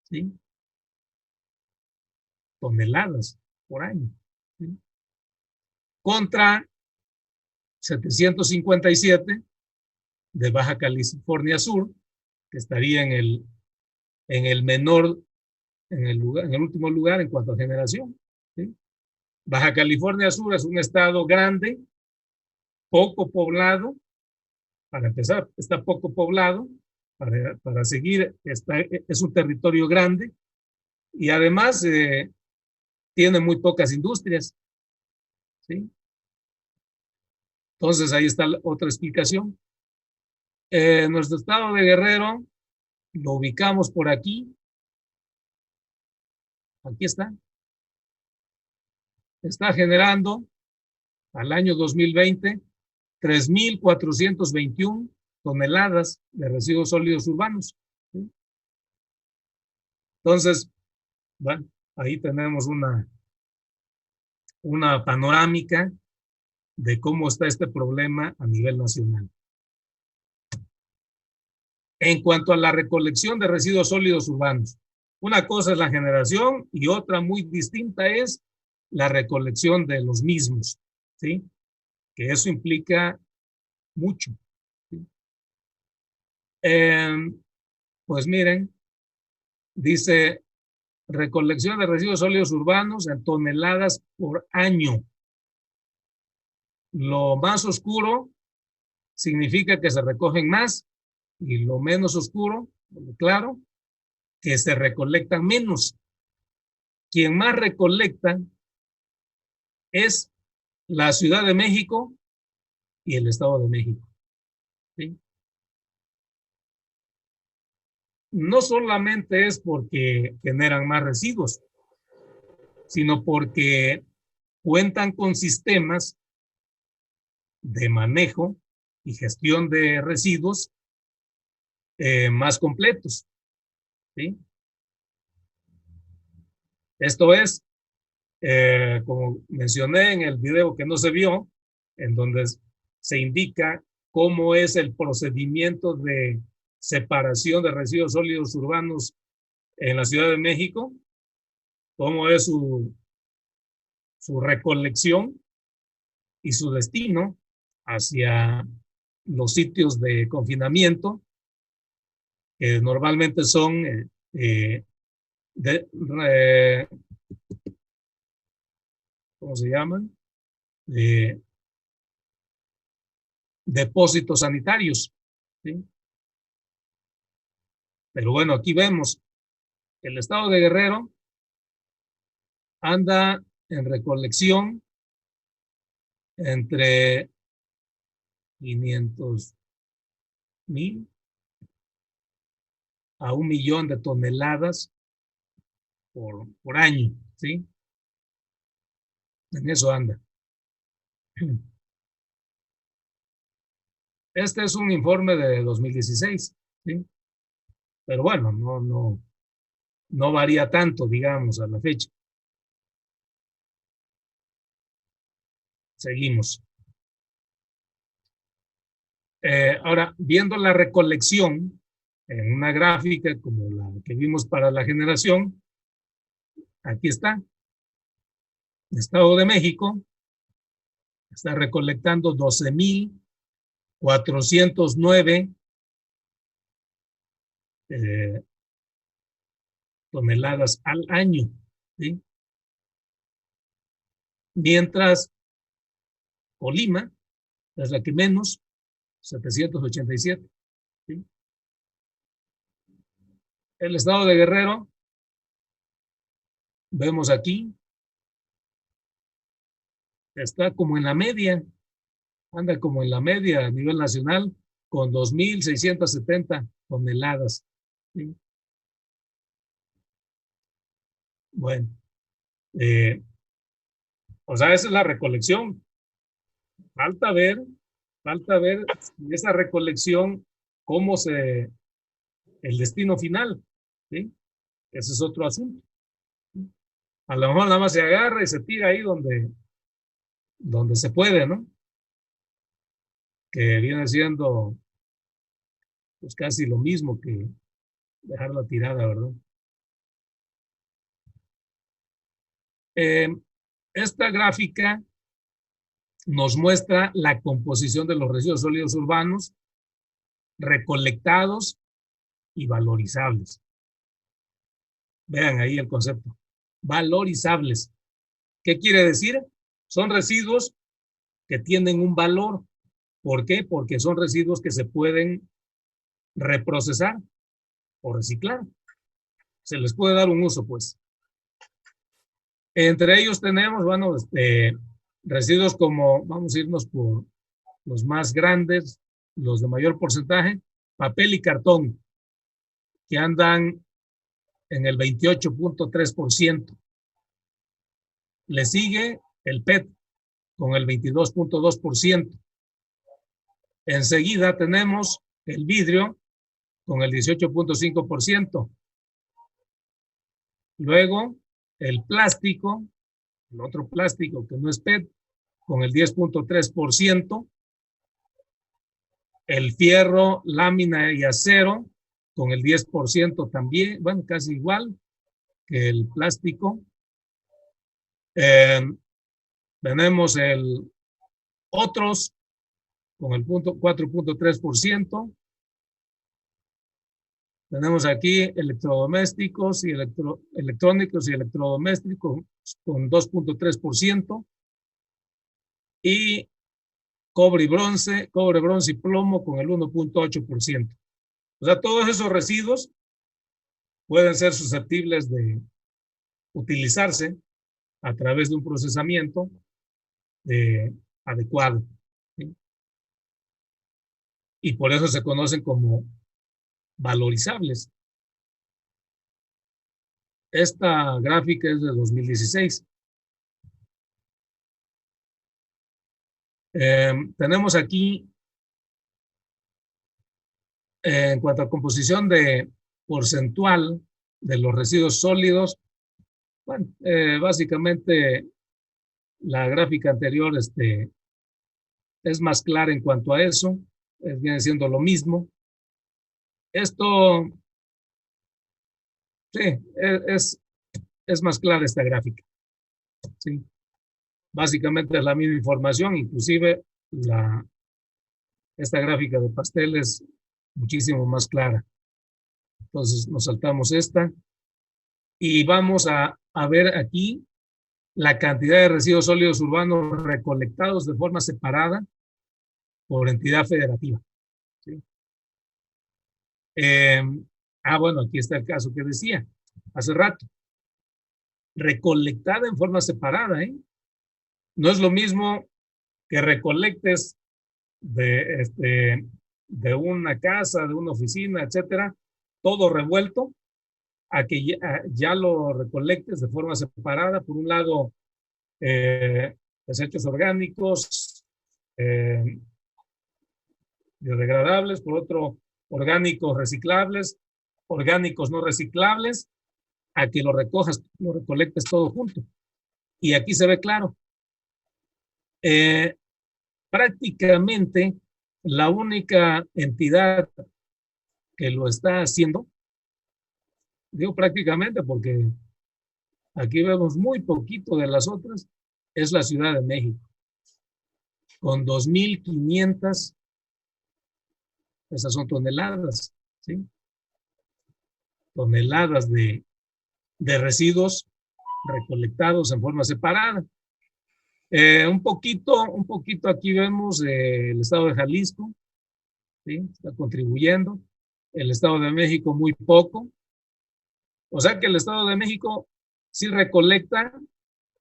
¿sí?, toneladas por año, ¿sí?, contra 757 de Baja California Sur, que estaría en el menor, en el último lugar en cuanto a generación, ¿sí? Baja California Sur es un estado grande, poco poblado. Para empezar, está poco poblado. Para seguir, es un territorio grande, y además tiene muy pocas industrias, ¿sí? Entonces ahí está otra explicación. Nuestro estado de Guerrero lo ubicamos por aquí. Aquí está. Está generando al año 2020 3,421 toneladas de residuos sólidos urbanos, ¿sí? Entonces, bueno, ahí tenemos una panorámica de cómo está este problema a nivel nacional. En cuanto a la recolección de residuos sólidos urbanos, una cosa es la generación y otra muy distinta es la recolección de los mismos, ¿sí? Que eso implica mucho, ¿sí? Pues miren, dice recolección de residuos sólidos urbanos en toneladas por año. Lo más oscuro significa que se recogen más, y lo menos oscuro, claro, que se recolectan menos. Quien más recolecta es la Ciudad de México y el Estado de México, ¿sí? No solamente es porque generan más residuos, sino porque cuentan con sistemas de manejo y gestión de residuos más completos, ¿sí? Esto es, como mencioné en el video que no se vio, en donde se indica cómo es el procedimiento de separación de residuos sólidos urbanos en la Ciudad de México, cómo es su recolección y su destino hacia los sitios de confinamiento, que normalmente son ¿cómo se llaman? depósitos sanitarios, ¿sí? Pero bueno, aquí vemos que el estado de Guerrero anda en recolección entre 500,000 a 1,000,000 de toneladas por año, ¿sí? En eso anda. Este es un informe de 2016, ¿sí? Pero bueno, no varía tanto, digamos, a la fecha. Seguimos. Ahora, viendo la recolección en una gráfica como la que vimos para la generación, aquí está. El Estado de México está recolectando 12,409 toneladas al año, ¿sí? Mientras Colima es la que menos, 787, ¿sí? El estado de Guerrero, vemos aquí, está como en la media, anda como en la media a nivel nacional, con 2,670 toneladas, ¿sí? Bueno, o sea, esa es la recolección. Falta ver esa recolección, el destino final, ¿sí? Ese es otro asunto. A lo mejor nada más se agarra y se tira ahí donde se puede, ¿no? Que viene siendo pues casi lo mismo que dejarla tirada, ¿verdad? Esta gráfica nos muestra la composición de los residuos sólidos urbanos recolectados y valorizables. Vean ahí el concepto. Valorizables. ¿Qué quiere decir? Son residuos que tienen un valor. ¿Por qué? Porque son residuos que se pueden reprocesar o reciclar. Se les puede dar un uso, pues. Entre ellos tenemos, bueno, residuos como, vamos a irnos por los más grandes, los de mayor porcentaje, papel y cartón, que andan en el 28.3%. Le sigue el PET con el 22.2%. Enseguida tenemos el vidrio con el 18.5%. Luego el plástico, el otro plástico que no es PET, con el 10.3%. El fierro, lámina y acero con el 10% también, bueno, casi igual que el plástico. Tenemos el otros con el 4.3%. Tenemos aquí electrodomésticos y electrónicos y electrodomésticos con 2.3%. Y cobre, bronce y plomo con el 1.8%. O sea, todos esos residuos pueden ser susceptibles de utilizarse a través de un procesamiento adecuado, ¿sí? Y por eso se conocen como valorizables. Esta gráfica es de 2016. Tenemos aquí, en cuanto a composición de porcentual de los residuos sólidos, bueno, básicamente la gráfica anterior es más clara en cuanto a eso, viene siendo lo mismo. Esto, sí, es más clara esta gráfica, sí. Básicamente es la misma información, inclusive esta gráfica de pastel es muchísimo más clara. Entonces nos saltamos esta y vamos a ver aquí la cantidad de residuos sólidos urbanos recolectados de forma separada por entidad federativa. ¿Sí? Bueno, aquí está el caso que decía hace rato. Recolectada en forma separada, ¿eh? No es lo mismo que recolectes de una casa, de una oficina, etcétera, todo revuelto, a que ya lo recolectes de forma separada. Por un lado, desechos orgánicos biodegradables, por otro, orgánicos reciclables, orgánicos no reciclables, a que lo recojas, lo recolectes todo junto. Y aquí se ve claro. Prácticamente la única entidad que lo está haciendo, digo prácticamente porque aquí vemos muy poquito de las otras, es la Ciudad de México, con 2.500, esas son toneladas, ¿sí? Toneladas de residuos recolectados en forma separada. Un poquito aquí vemos el estado de Jalisco, ¿sí? Está contribuyendo. El Estado de México muy poco. O sea que el Estado de México sí recolecta,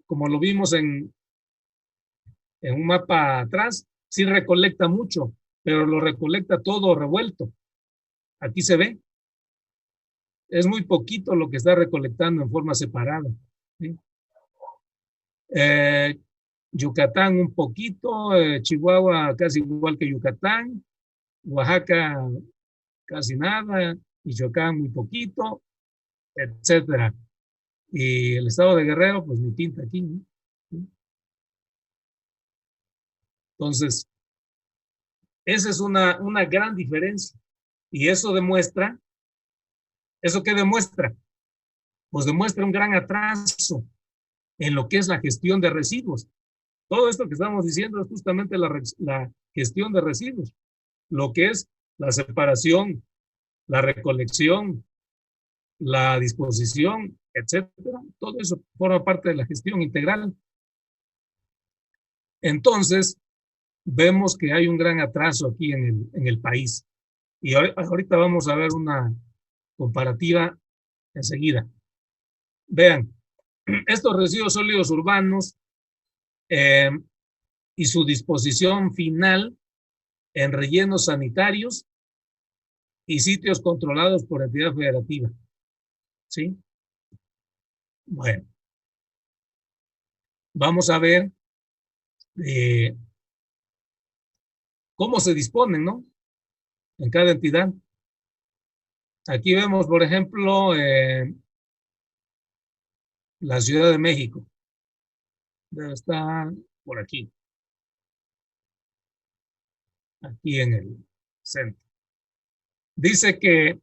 como lo vimos en un mapa atrás, sí recolecta mucho, pero lo recolecta todo revuelto. Aquí se ve. Es muy poquito lo que está recolectando en forma separada, ¿sí? Yucatán un poquito, Chihuahua casi igual que Yucatán, Oaxaca casi nada, Michoacán muy poquito, etcétera. Y el estado de Guerrero, pues ni pinta aquí, ¿no? Entonces, esa es una gran diferencia. Y eso demuestra, ¿eso qué demuestra? Pues demuestra un gran atraso en lo que es la gestión de residuos. Todo esto que estamos diciendo es justamente la gestión de residuos, lo que es la separación, la recolección, la disposición, etcétera. Todo eso forma parte de la gestión integral. Entonces, vemos que hay un gran atraso aquí en el país. Y ahorita vamos a ver una comparativa enseguida. Vean, estos residuos sólidos urbanos y su disposición final en rellenos sanitarios y sitios controlados por entidad federativa. ¿Sí? Bueno, vamos a ver cómo se disponen, ¿no? En cada entidad. Aquí vemos, por ejemplo, la Ciudad de México. Debe estar por aquí. Aquí en el centro. Dice que,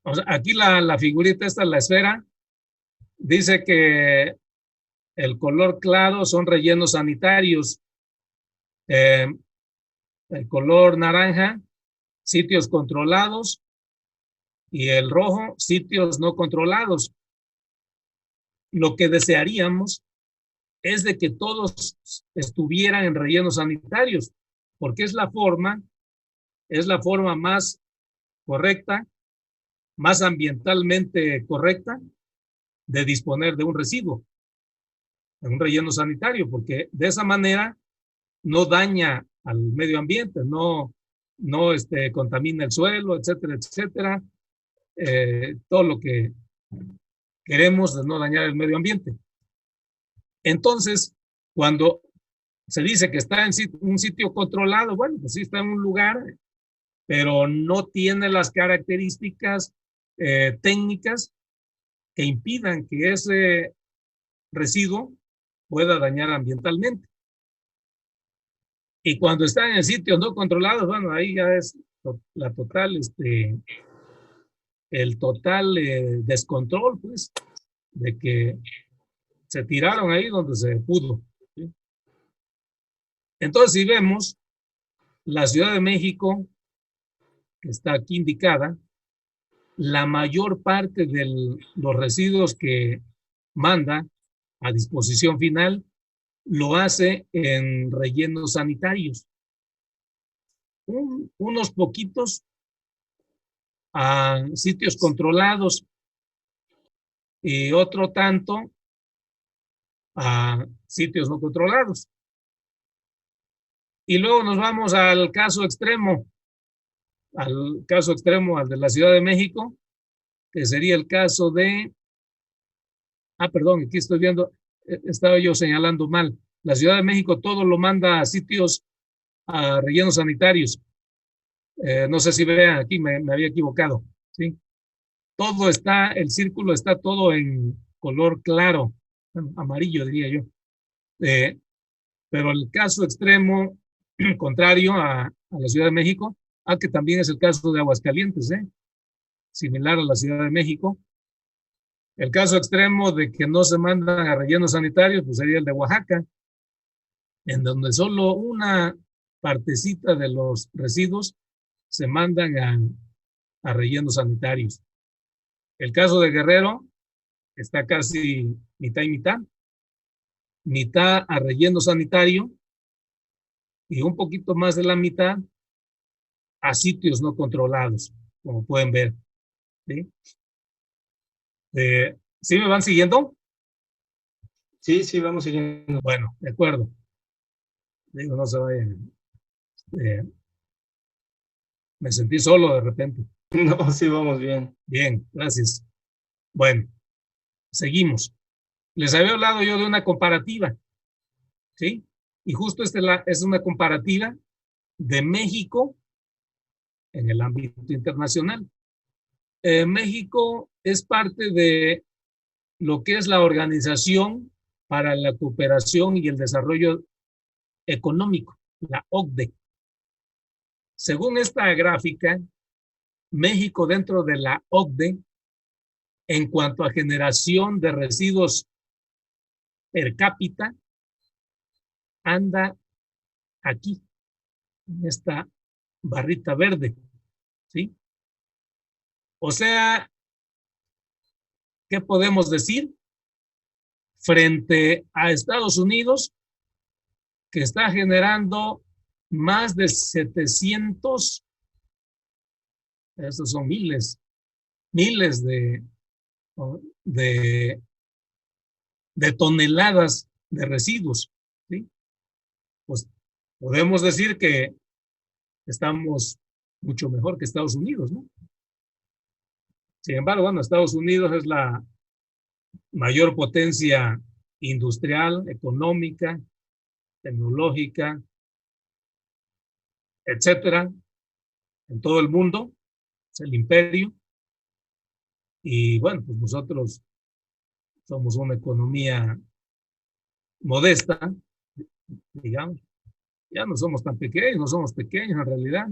o sea, aquí la figurita esta, la esfera, dice que el color claro son rellenos sanitarios. El color naranja, sitios controlados, y el rojo, sitios no controlados. Lo que desearíamos es de que todos estuvieran en rellenos sanitarios, porque es la forma más correcta, más ambientalmente correcta de disponer de un residuo en un relleno sanitario, porque de esa manera no daña al medio ambiente, no contamina el suelo, etcétera, etcétera. Todo lo que queremos de no dañar el medio ambiente. Entonces, cuando se dice que está en un sitio controlado, bueno, pues sí está en un lugar, pero no tiene las características técnicas que impidan que ese residuo pueda dañar ambientalmente. Y cuando está en sitios no controlados, bueno, ahí ya es la total, el total descontrol, pues, de que se tiraron ahí donde se pudo, ¿sí? Entonces, si vemos la Ciudad de México, que está aquí indicada, la mayor parte de los residuos que manda a disposición final lo hace en rellenos sanitarios. unos poquitos a sitios controlados y otro tanto a sitios no controlados. Y luego nos vamos al caso extremo, al de la Ciudad de México, que sería el caso de, perdón, aquí estoy viendo, estaba yo señalando mal. La Ciudad de México todo lo manda a sitios, a rellenos sanitarios. No sé si vean aquí, me había equivocado, ¿sí? Todo está, el círculo está todo en color claro, amarillo diría yo. Pero el caso extremo, contrario a la Ciudad de México, que también es el caso de Aguascalientes, similar a la Ciudad de México. El caso extremo de que no se mandan a rellenos sanitarios, pues sería el de Oaxaca, en donde solo una partecita de los residuos se mandan a rellenos sanitarios. El caso de Guerrero está casi mitad y mitad. Mitad a relleno sanitario y un poquito más de la mitad a sitios no controlados, como pueden ver. ¿Sí? ¿Sí me van siguiendo? Sí, sí, vamos siguiendo. Bueno, de acuerdo. Digo, no se vayan. Me sentí solo de repente. No, sí, vamos bien. Bien, gracias. Bueno, seguimos. Les había hablado yo de una comparativa, ¿sí? Y justo es una comparativa de México en el ámbito internacional. México es parte de lo que es la Organización para la Cooperación y el Desarrollo Económico, la OCDE. Según esta gráfica, México dentro de la OCDE, en cuanto a generación de residuos per cápita, anda aquí, en esta barrita verde, ¿sí? O sea, ¿qué podemos decir? Frente a Estados Unidos, que está generando más de 700, estos son miles de toneladas de residuos, ¿sí? Pues podemos decir que estamos mucho mejor que Estados Unidos, ¿no? Sin embargo, bueno, Estados Unidos es la mayor potencia industrial, económica, tecnológica, etcétera, en todo el mundo, es el imperio. Y bueno, pues nosotros somos una economía modesta, digamos. Ya no somos tan pequeños, no somos pequeños en realidad.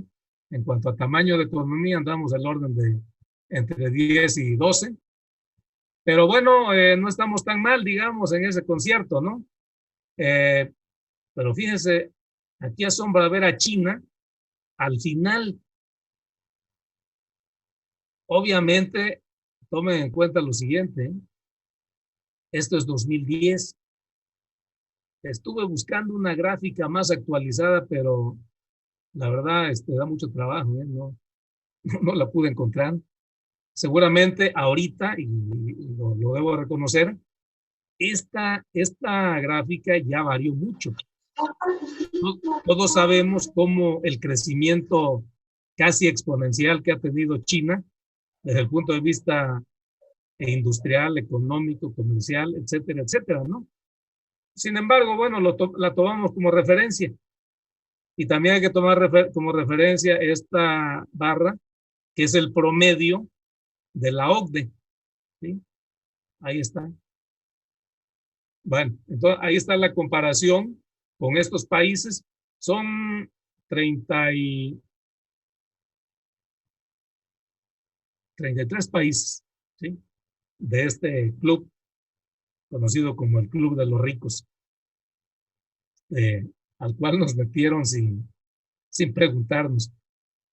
En cuanto a tamaño de economía, andamos al orden de entre 10 y 12. Pero bueno, no estamos tan mal, digamos, en ese concierto, ¿no? Pero fíjense, aquí asombra ver a China al final. Obviamente, tomen en cuenta lo siguiente. Esto es 2010. Estuve buscando una gráfica más actualizada, pero la verdad da mucho trabajo, no la pude encontrar. Seguramente ahorita, y lo debo reconocer, esta gráfica ya varió mucho. Todos sabemos cómo el crecimiento casi exponencial que ha tenido China desde el punto de vista industrial, económico, comercial, etcétera, etcétera, ¿no? Sin embargo, bueno, la tomamos como referencia. Y también hay que tomar como referencia esta barra, que es el promedio de la OCDE. ¿Sí? Ahí está. Bueno, entonces ahí está la comparación con estos países. Son 33 países, ¿sí? De este club conocido como el Club de los Ricos, al cual nos metieron sin preguntarnos.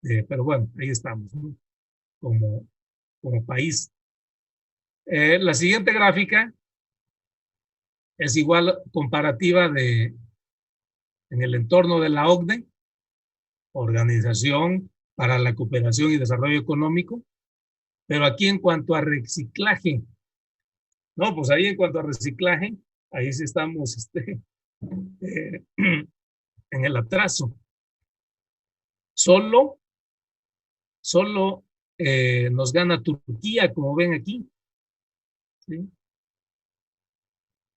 Pero bueno, ahí estamos, ¿no? Como país. La siguiente gráfica es igual comparativa en el entorno de la OCDE. Organización para la Cooperación y Desarrollo Económico. Pero aquí en cuanto a reciclaje, no, pues ahí en cuanto a reciclaje, ahí sí estamos en el atraso. Solo nos gana Turquía, como ven aquí. ¿Sí?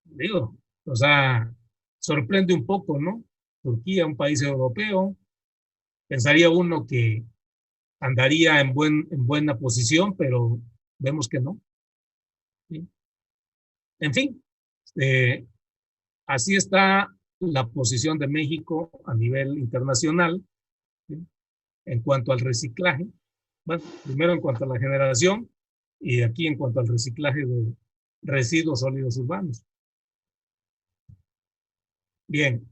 Digo, o sea, sorprende un poco, ¿no? Turquía, un país europeo, pensaría uno que andaría en buena posición, pero vemos que no. ¿Sí? En fin, así está la posición de México a nivel internacional, ¿sí? En cuanto al reciclaje. Bueno, primero en cuanto a la generación y aquí en cuanto al reciclaje de residuos sólidos urbanos. Bien.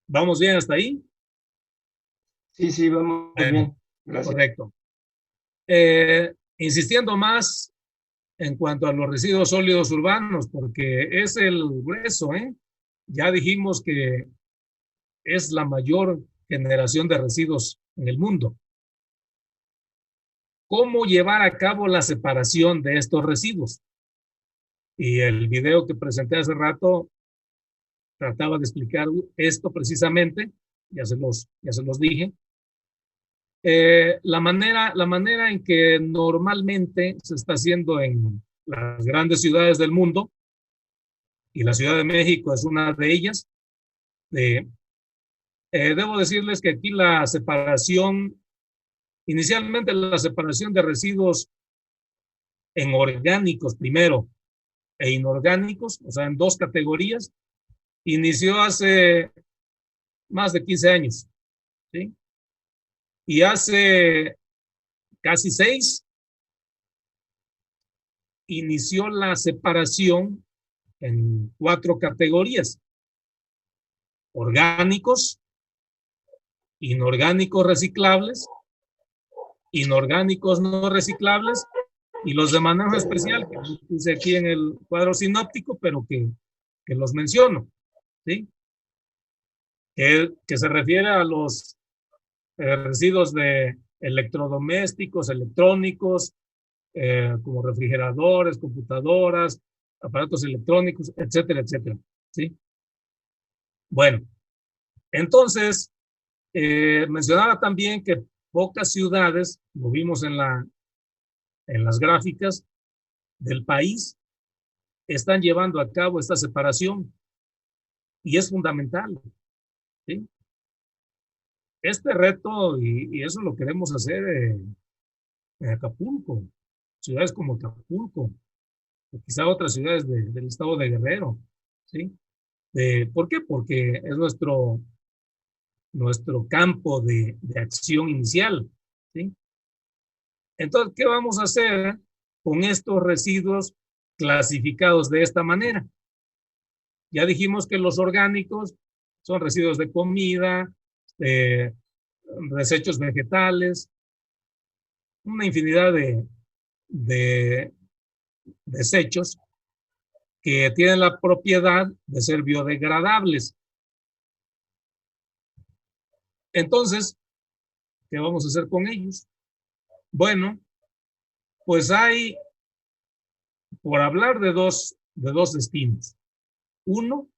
¿Vamos bien hasta ahí? Sí, vamos bien. Gracias. Correcto. Insistiendo más en cuanto a los residuos sólidos urbanos, porque es el grueso, ¿eh? Ya dijimos que es la mayor generación de residuos en el mundo. ¿Cómo llevar a cabo la separación de estos residuos? Y el video que presenté hace rato trataba de explicar esto precisamente, ya se los dije. La manera en que normalmente se está haciendo en las grandes ciudades del mundo, y la Ciudad de México es una de ellas, debo decirles que aquí la separación, inicialmente la separación de residuos en orgánicos primero e inorgánicos, o sea, en dos categorías, inició hace más de 15 años, ¿sí? Y hace casi 6 inició la separación en 4 categorías: orgánicos, inorgánicos reciclables, inorgánicos no reciclables y los de manejo especial, que puse aquí en el cuadro sinóptico, pero que los menciono, ¿sí? Que se refiere a los residuos de electrodomésticos, electrónicos, como refrigeradores, computadoras, aparatos electrónicos, etcétera, etcétera, ¿sí? Bueno, entonces, mencionaba también que pocas ciudades, lo vimos en las gráficas del país, están llevando a cabo esta separación y es fundamental, ¿sí? Este reto, y eso lo queremos hacer en Acapulco, ciudades como Acapulco, o quizá otras ciudades del estado de Guerrero, ¿sí? ¿Por qué? Porque es nuestro campo de acción inicial, ¿sí? Entonces, ¿qué vamos a hacer con estos residuos clasificados de esta manera? Ya dijimos que los orgánicos son residuos de comida, desechos vegetales, una infinidad de desechos que tienen la propiedad de ser biodegradables. Entonces, ¿qué vamos a hacer con ellos? Bueno, pues hay, por hablar de dos destinos. Uno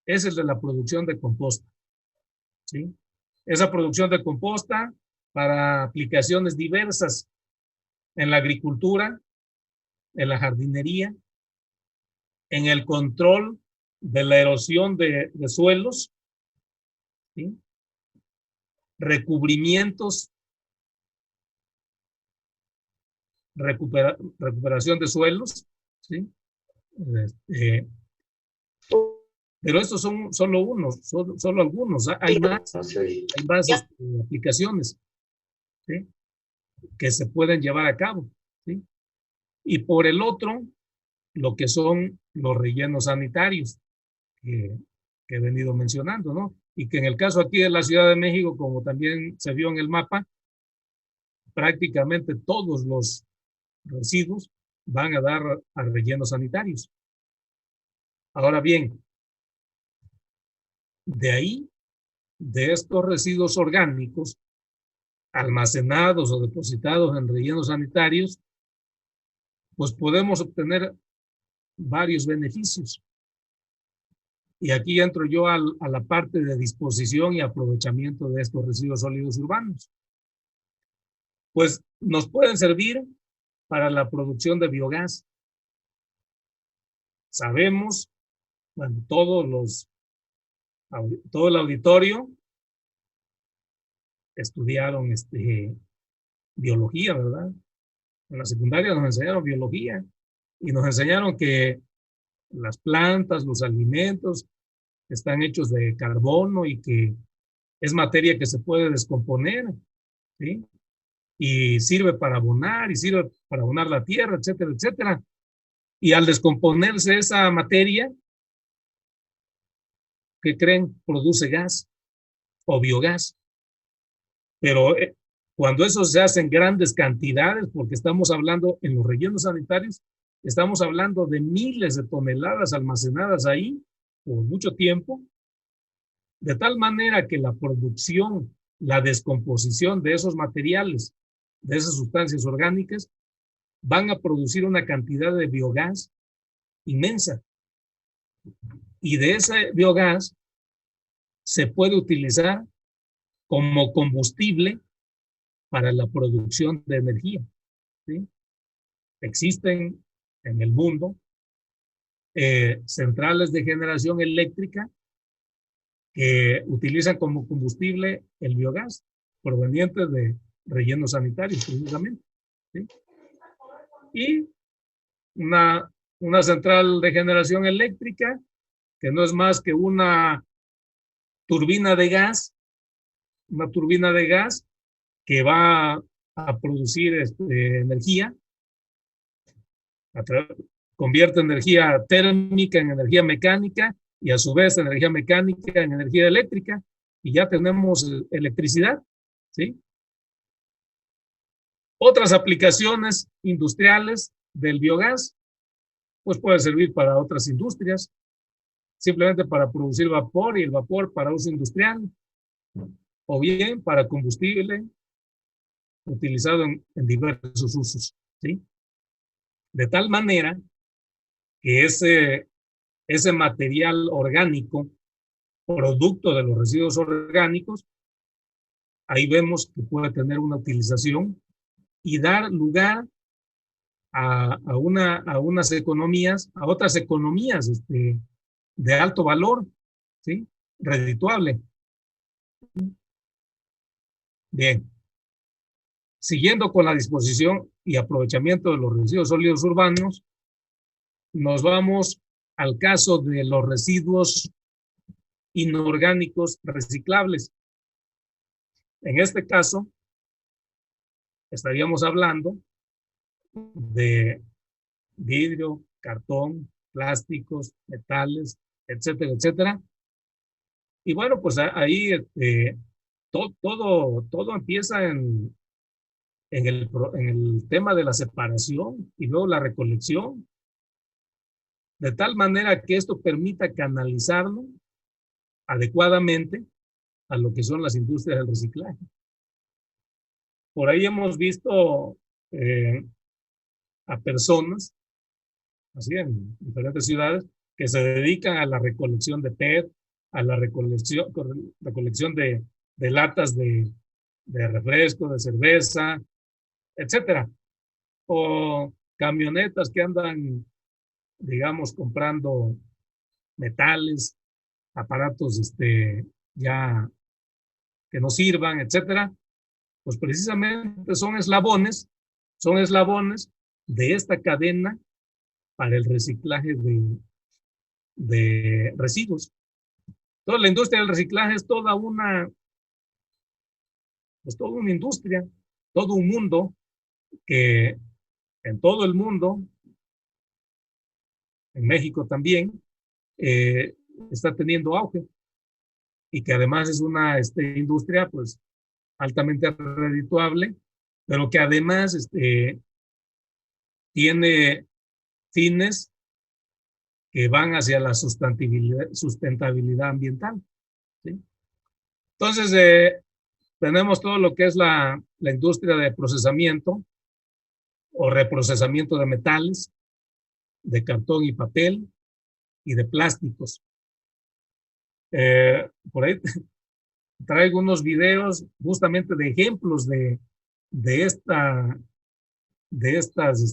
es el de la producción de composta, ¿sí? Esa producción de composta para aplicaciones diversas en la agricultura, en la jardinería, en el control de la erosión de suelos, ¿sí? Recubrimientos, recuperación de suelos, ¿sí? Pero estos son solo unos, solo algunos. Hay más aplicaciones, ¿sí? Que se pueden llevar a cabo, ¿sí? Y por el otro, lo que son los rellenos sanitarios que he venido mencionando, ¿no? Y que en el caso aquí de la Ciudad de México, como también se vio en el mapa, prácticamente todos los residuos van a dar a rellenos sanitarios. Ahora bien, de ahí de estos residuos orgánicos almacenados o depositados en rellenos sanitarios, pues podemos obtener varios beneficios. Y aquí entro yo a la parte de disposición y aprovechamiento de estos residuos sólidos urbanos. Pues nos pueden servir para la producción de biogás. Sabemos, bueno, todo el auditorio estudiaron biología, ¿verdad? En la secundaria nos enseñaron biología y nos enseñaron que las plantas, los alimentos están hechos de carbono y que es materia que se puede descomponer, ¿sí? Y sirve para abonar y sirve para abonar la tierra, etcétera, etcétera. Y al descomponerse esa materia, ¿qué creen? Produce gas o biogás. Pero cuando eso se hace en grandes cantidades, porque estamos hablando en los rellenos sanitarios, estamos hablando de miles de toneladas almacenadas ahí por mucho tiempo, de tal manera que la producción, la descomposición de esos materiales, de esas sustancias orgánicas, van a producir una cantidad de biogás inmensa. Y de ese biogás se puede utilizar como combustible para la producción de energía, ¿sí? Existen en el mundo centrales de generación eléctrica que utilizan como combustible el biogás proveniente de rellenos sanitarios, precisamente, ¿sí? Y una central de generación eléctrica que no es más que una turbina de gas que va a producir energía, convierte energía térmica en energía mecánica y a su vez energía mecánica en energía eléctrica y ya tenemos electricidad, ¿sí? Otras aplicaciones industriales del biogás, pues puede servir para otras industrias, simplemente para producir vapor y el vapor para uso industrial, o bien para combustible utilizado en diversos usos, ¿sí? De tal manera que ese material orgánico, producto de los residuos orgánicos, ahí vemos que puede tener una utilización y dar lugar a unas economías, a otras economías de alto valor, ¿sí? Redituable. Bien. Siguiendo con la disposición y aprovechamiento de los residuos sólidos urbanos, nos vamos al caso de los residuos inorgánicos reciclables. En este caso, estaríamos hablando de vidrio, cartón, plásticos, metales, etcétera, etcétera. Y bueno, pues ahí todo empieza en el tema de la separación y luego la recolección, de tal manera que esto permita canalizarlo adecuadamente a lo que son las industrias del reciclaje. Por ahí hemos visto a personas, así en diferentes ciudades, que se dedican a la recolección de PET, a la recolección de latas de refresco, de cerveza, etcétera. O camionetas que andan, digamos, comprando metales, aparatos ya que no sirvan, etcétera. Pues precisamente son eslabones de esta cadena para el reciclaje de residuos. Toda la industria del reciclaje es toda una industria, todo un mundo que en todo el mundo, en México también, está teniendo auge y que además es una industria pues altamente redituable, pero que además tiene fines que van hacia la sustentabilidad ambiental, ¿sí? Entonces, tenemos todo lo que es la industria de procesamiento o reprocesamiento de metales, de cartón y papel y de plásticos. Por ahí traigo unos videos justamente de ejemplos de estas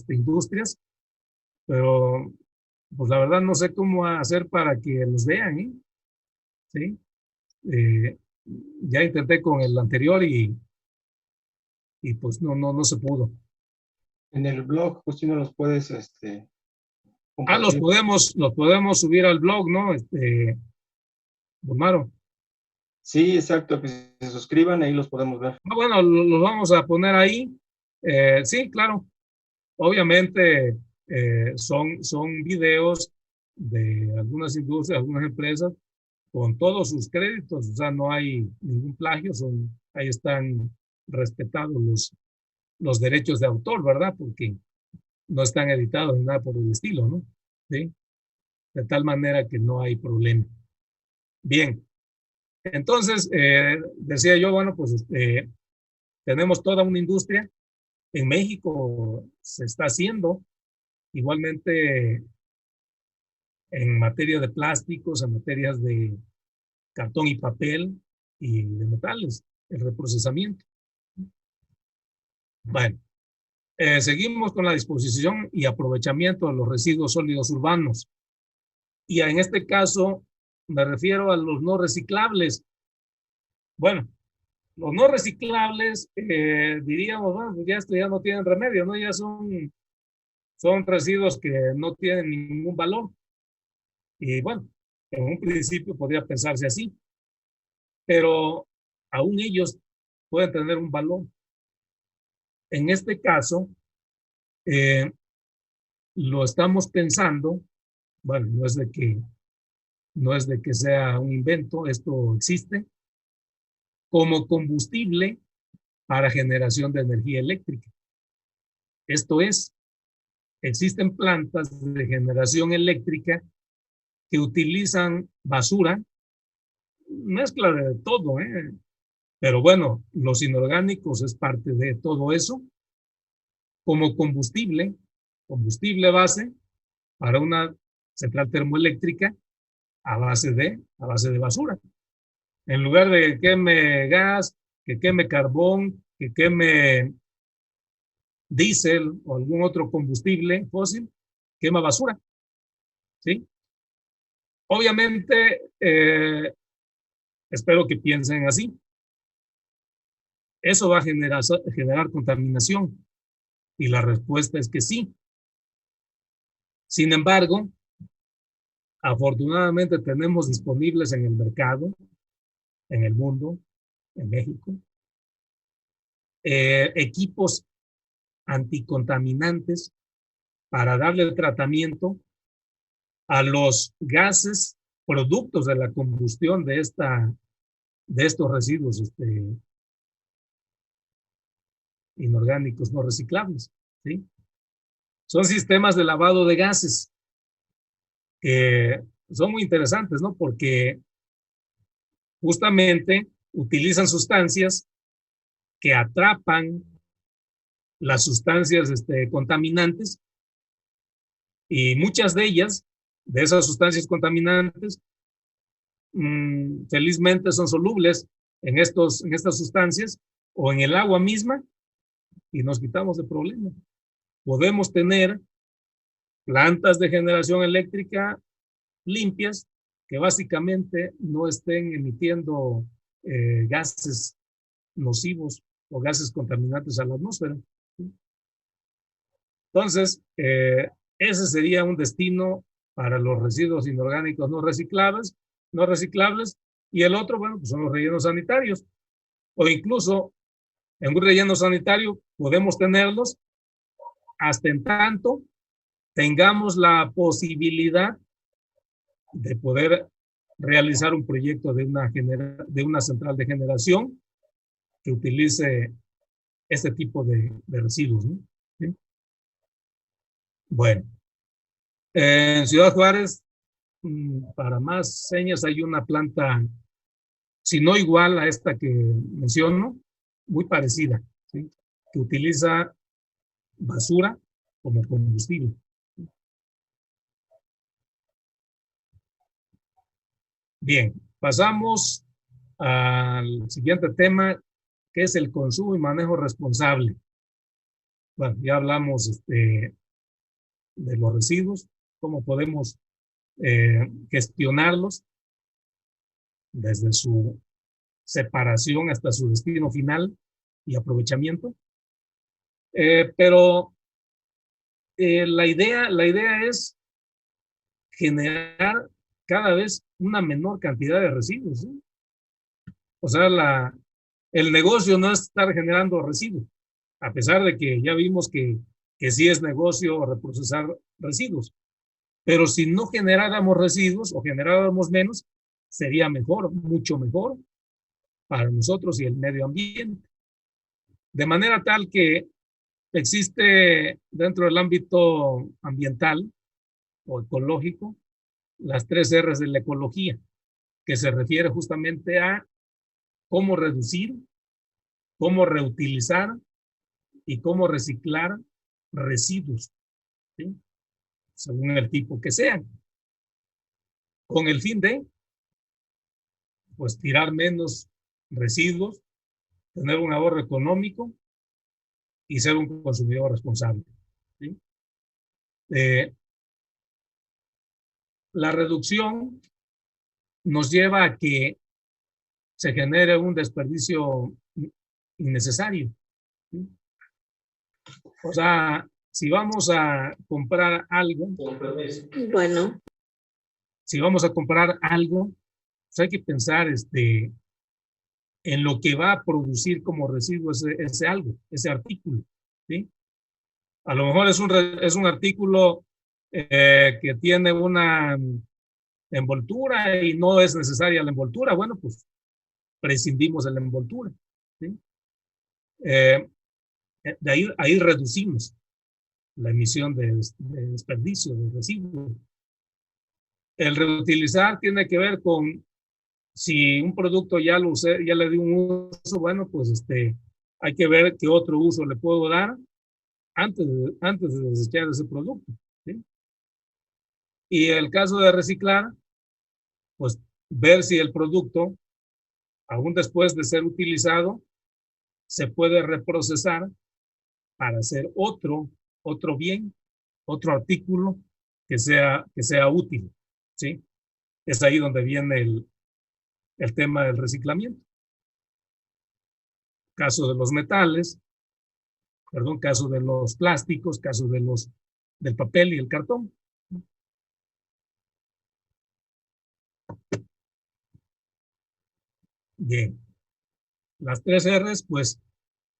industrias, pero pues la verdad no sé cómo hacer para que los vean, ¿eh? ¿Sí? Ya intenté con el anterior y pues no se pudo. En el blog, pues si no los puedes Los compartir. podemos subir al blog, ¿no? Bomaro. Sí, exacto, que se suscriban, ahí los podemos ver. Bueno, los vamos a poner ahí. Sí, claro. Obviamente son videos de algunas industrias, algunas empresas, con todos sus créditos, o sea, no hay ningún plagio, ahí están respetados los derechos de autor, ¿verdad? Porque no están editados ni nada por el estilo, ¿no? ¿Sí? De tal manera que no hay problema. Bien, entonces, decía yo, bueno, pues tenemos toda una industria. En México se está haciendo, igualmente en materia de plásticos, en materias de cartón y papel y de metales, el reprocesamiento. Bueno, seguimos con la disposición y aprovechamiento de los residuos sólidos urbanos. Y en este caso me refiero a los no reciclables. Bueno, los no reciclables, diríamos, bueno, pues ya esto ya no tienen remedio, ¿no? Ya son residuos que no tienen ningún valor. Y bueno, en un principio podría pensarse así, pero aún ellos pueden tener un valor. En este caso, lo estamos pensando, bueno, no es de que sea un invento, esto existe, como combustible para generación de energía eléctrica. Esto es, existen plantas de generación eléctrica que utilizan basura, mezcla de todo, pero bueno, los inorgánicos es parte de todo eso, como combustible base para una central termoeléctrica a base de basura. En lugar de que queme gas, que queme carbón, que queme diésel o algún otro combustible fósil, quema basura. ¿Sí? Obviamente, espero que piensen así. Eso va a generar contaminación. Y la respuesta es que sí. Sin embargo, afortunadamente tenemos disponibles en el mercado, en el mundo, en México, equipos anticontaminantes para darle el tratamiento a los gases productos de la combustión de estos residuos inorgánicos no reciclables, ¿sí? Son sistemas de lavado de gases que son muy interesantes, ¿no? Porque justamente utilizan sustancias que atrapan las sustancias contaminantes y muchas de ellas, de esas sustancias contaminantes, felizmente son solubles en estas sustancias o en el agua misma y nos quitamos de problemas. Podemos tener plantas de generación eléctrica limpias que básicamente no estén emitiendo gases nocivos o gases contaminantes a la atmósfera. Entonces, ese sería un destino para los residuos inorgánicos no reciclables, y el otro, bueno, pues son los rellenos sanitarios, o incluso en un relleno sanitario podemos tenerlos hasta en tanto tengamos la posibilidad de poder realizar un proyecto de una central de generación que utilice este tipo de residuos, ¿no? ¿Sí? Bueno, en Ciudad Juárez, para más señas, hay una planta si no igual a esta que menciono, muy parecida, ¿sí? Que utiliza basura como combustible. Bien, pasamos al siguiente tema, que es el consumo y manejo responsable. Bueno, ya hablamos de los residuos, cómo podemos gestionarlos desde su separación hasta su destino final y aprovechamiento. Pero la idea es generar cada vez una menor cantidad de residuos, ¿sí? O sea, el negocio no es estar generando residuos, a pesar de que ya vimos que sí es negocio reprocesar residuos. Pero si no generáramos residuos o generáramos menos, sería mejor, mucho mejor para nosotros y el medio ambiente. De manera tal que existe dentro del ámbito ambiental o ecológico las 3 R's de la ecología, que se refiere justamente a cómo reducir, cómo reutilizar y cómo reciclar residuos, ¿sí? Según el tipo que sean, con el fin de pues tirar menos residuos, tener un ahorro económico y ser un consumidor responsable, ¿sí? La reducción nos lleva a que se genere un desperdicio innecesario, ¿sí? O sea, si vamos a comprar algo, Bueno, si vamos a comprar algo, pues hay que pensar en lo que va a producir como residuo ese algo, ese artículo, ¿sí? A lo mejor es un artículo que tiene una envoltura y no es necesaria la envoltura. Bueno, pues prescindimos de la envoltura, ¿sí? Ahí reducimos la emisión de desperdicio, de residuos. El reutilizar tiene que ver con si un producto ya lo usé, ya le di un uso, bueno, pues hay que ver qué otro uso le puedo dar antes de desechar ese producto, ¿sí? Y el caso de reciclar, pues ver si el producto, aún después de ser utilizado, se puede reprocesar para hacer otro bien, otro artículo que sea útil, ¿sí? Es ahí donde viene el tema del reciclamiento. Caso de los metales, perdón, caso de los plásticos, caso del papel y el cartón. Bien, las 3 R's, pues,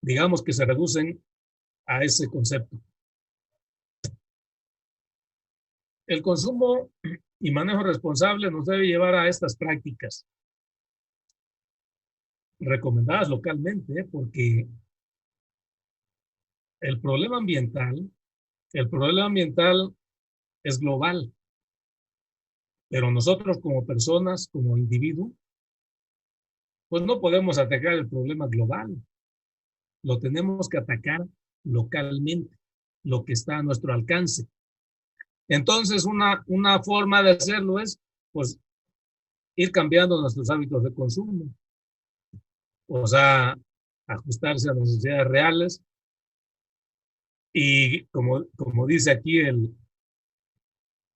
digamos que se reducen a ese concepto. El consumo y manejo responsable nos debe llevar a estas prácticas recomendadas localmente, porque el problema ambiental es global, pero nosotros como personas, como individuos, pues no podemos atacar el problema global. Lo tenemos que atacar localmente, lo que está a nuestro alcance. Entonces, una forma de hacerlo es, pues, ir cambiando nuestros hábitos de consumo. O sea, ajustarse a las necesidades reales. Y como dice aquí el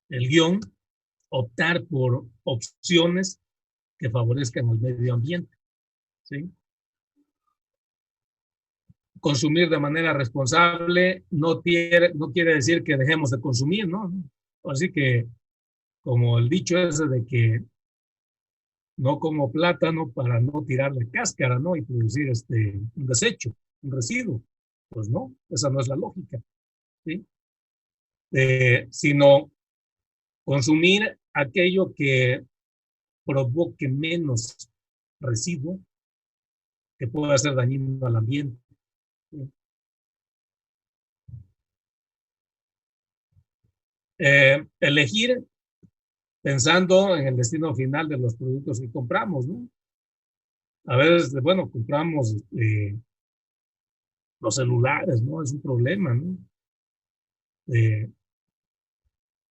guión, optar por opciones que favorezcan al medio ambiente, ¿sí? Consumir de manera responsable no quiere decir que dejemos de consumir, ¿no? Así que, como el dicho ese de que no como plátano para no tirar la cáscara, ¿no? Y producir un desecho, un residuo. Pues no, esa no es la lógica, ¿sí? Sino consumir aquello que provoque menos residuo, que pueda ser dañino al ambiente, ¿sí? Elegir pensando en el destino final de los productos que compramos, ¿no? A veces, bueno, compramos los celulares, ¿no? Es un problema, ¿no?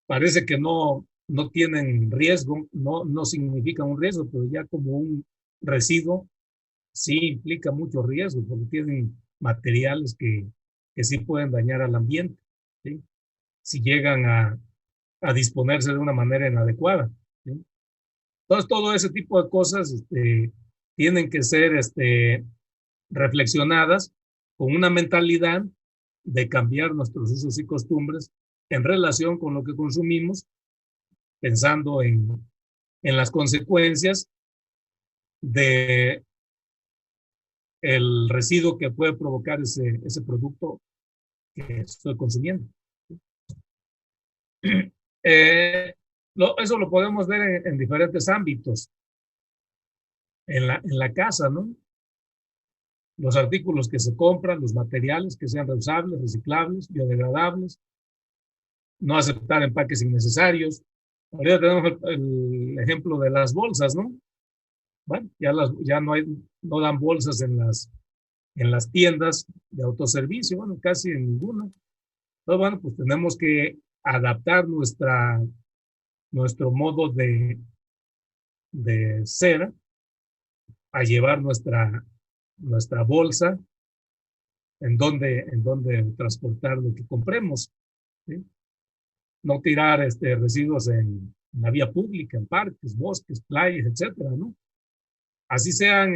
Parece que no tienen riesgo, no significa un riesgo, pero ya como un residuo sí implica mucho riesgo, porque tienen materiales que sí pueden dañar al ambiente, ¿sí? Si llegan a disponerse de una manera inadecuada, ¿sí? Entonces, todo ese tipo de cosas tienen que ser reflexionadas con una mentalidad de cambiar nuestros usos y costumbres en relación con lo que consumimos, pensando en las consecuencias de el residuo que puede provocar ese producto que estoy consumiendo. Eso lo podemos ver en diferentes ámbitos. En la casa, ¿no? Los artículos que se compran, los materiales que sean reusables, reciclables, biodegradables, no aceptar empaques innecesarios. Ahorita tenemos el ejemplo de las bolsas, ¿no? Bueno, ya no dan bolsas en las tiendas de autoservicio, bueno, casi en ninguna. Entonces, bueno, pues tenemos que adaptar nuestro modo de ser a llevar nuestra bolsa en donde transportar lo que compremos, ¿sí? No tirar residuos en la vía pública, en parques, bosques, playas, etcétera, ¿no? Así sean,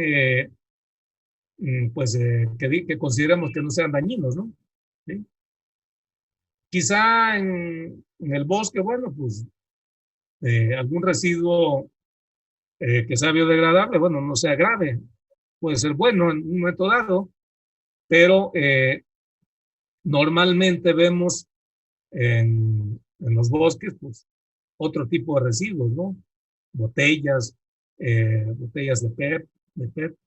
pues, que consideremos que no sean dañinos, ¿no? ¿Sí? Quizá en el bosque, bueno, pues, algún residuo que sea biodegradable, bueno, no sea grave, puede ser bueno en un momento dado, pero normalmente vemos en los bosques, pues, otro tipo de residuos, ¿no? Botellas, botellas de PET,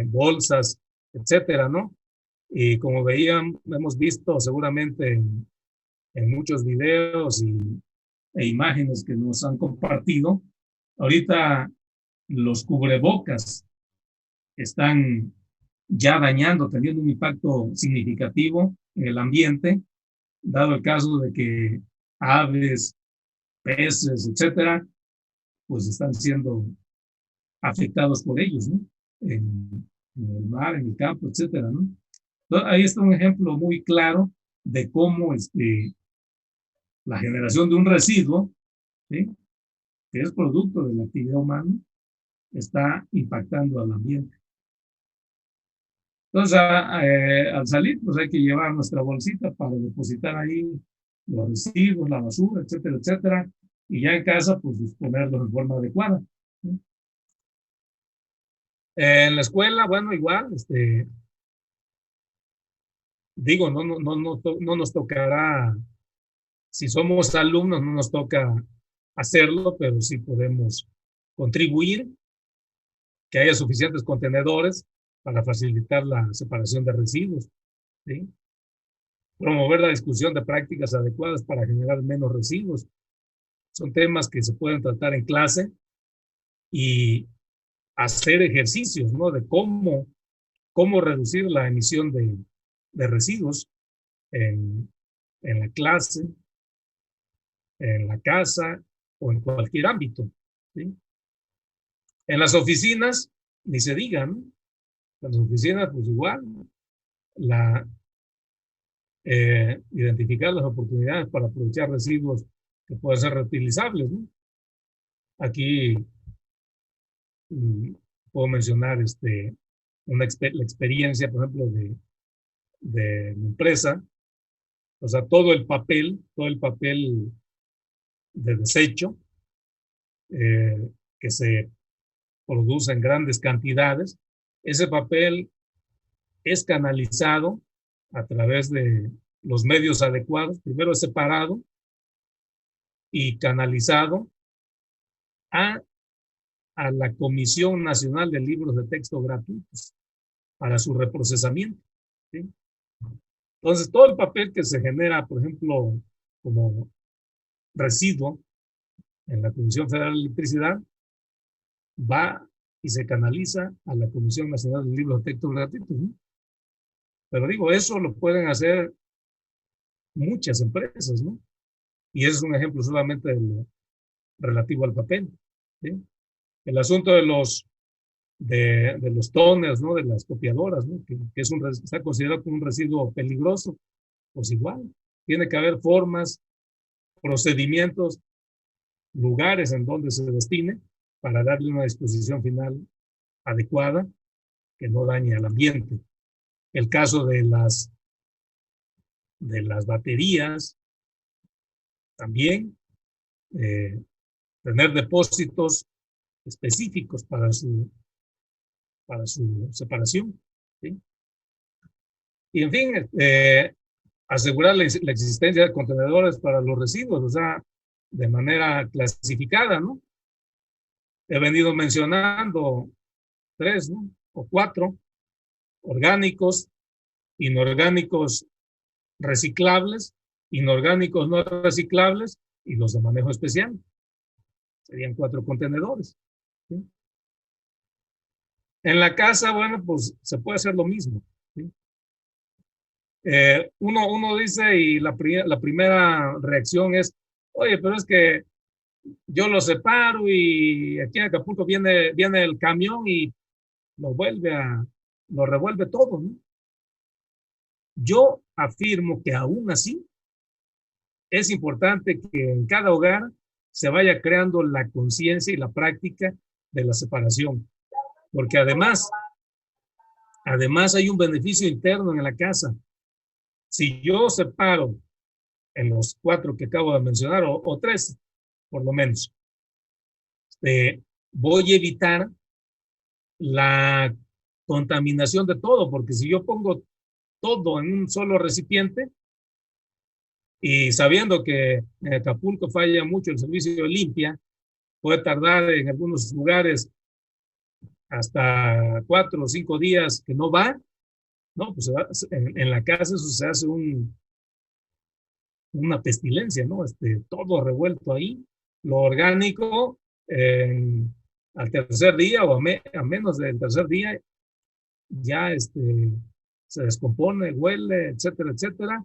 bolsas, etcétera, ¿no? Y como hemos visto seguramente en muchos videos e imágenes que nos han compartido, ahorita los cubrebocas están ya dañando, teniendo un impacto significativo en el ambiente, dado el caso de que aves, peces, etcétera, pues están siendo afectados por ellos, ¿no? En el mar, en el campo, etcétera, ¿no? Entonces, ahí está un ejemplo muy claro de cómo la generación de un residuo, ¿sí?, que es producto de la actividad humana, está impactando al ambiente. Entonces, al salir, pues hay que llevar nuestra bolsita para depositar ahí los residuos, la basura, etcétera, etcétera, y ya en casa, pues disponerlos de forma adecuada, ¿sí? En la escuela, bueno, igual, digo, no nos tocará, si somos alumnos, no nos toca hacerlo, pero sí podemos contribuir, que haya suficientes contenedores para facilitar la separación de residuos, ¿sí? Promover la discusión de prácticas adecuadas para generar menos residuos. Son temas que se pueden tratar en clase y hacer ejercicios, ¿no? De cómo reducir la emisión de residuos en la clase, en la casa o en cualquier ámbito, ¿sí? En las oficinas, ni se diga, ¿no? En las oficinas, pues igual, identificar las oportunidades para aprovechar residuos que pueden ser reutilizables, ¿no? Aquí puedo mencionar la experiencia, por ejemplo, de mi empresa. O sea, todo el papel de desecho que se produce en grandes cantidades, ese papel es canalizado a través de los medios adecuados. Primero es separado y canalizado a la Comisión Nacional de Libros de Texto Gratuitos para su reprocesamiento, ¿sí? Entonces, todo el papel que se genera, por ejemplo, como residuo en la Comisión Federal de Electricidad, va y se canaliza a la Comisión Nacional de Libros de Texto Gratuitos, ¿no? Pero digo, eso lo pueden hacer muchas empresas, ¿no? Y ese es un ejemplo solamente de lo relativo al papel, ¿sí? El asunto de los toners, ¿no? De las copiadoras, ¿no? Que está considerado como un residuo peligroso, pues igual, tiene que haber formas, procedimientos, lugares en donde se destine para darle una disposición final adecuada que no dañe al ambiente. El caso de las baterías, también tener depósitos específicos para su separación, ¿sí? Y en fin, asegurar la existencia de contenedores para los residuos, o sea, de manera clasificada, ¿no? He venido mencionando 3, ¿no? O 4, orgánicos, inorgánicos reciclables, inorgánicos no reciclables y los de manejo especial. Serían 4 contenedores, ¿sí? En la casa, bueno, pues se puede hacer lo mismo, ¿sí? Uno dice, y la primera reacción es, oye, pero es que yo lo separo y aquí en Acapulco viene el camión y lo revuelve todo, ¿no? Yo afirmo que aún así es importante que en cada hogar se vaya creando la conciencia y la práctica de la separación, porque además hay un beneficio interno en la casa. Si yo separo en los 4 que acabo de mencionar, o 3 por lo menos, voy a evitar la contaminación de todo, porque si yo pongo todo en un solo recipiente y sabiendo que en Acapulco falla mucho el servicio de limpia, puede tardar en algunos lugares hasta 4 o 5 días que no va, no, pues en la casa eso se hace una pestilencia, ¿no? Todo revuelto ahí, lo orgánico al tercer día o a menos del tercer día ya se descompone, huele, etcétera, etcétera,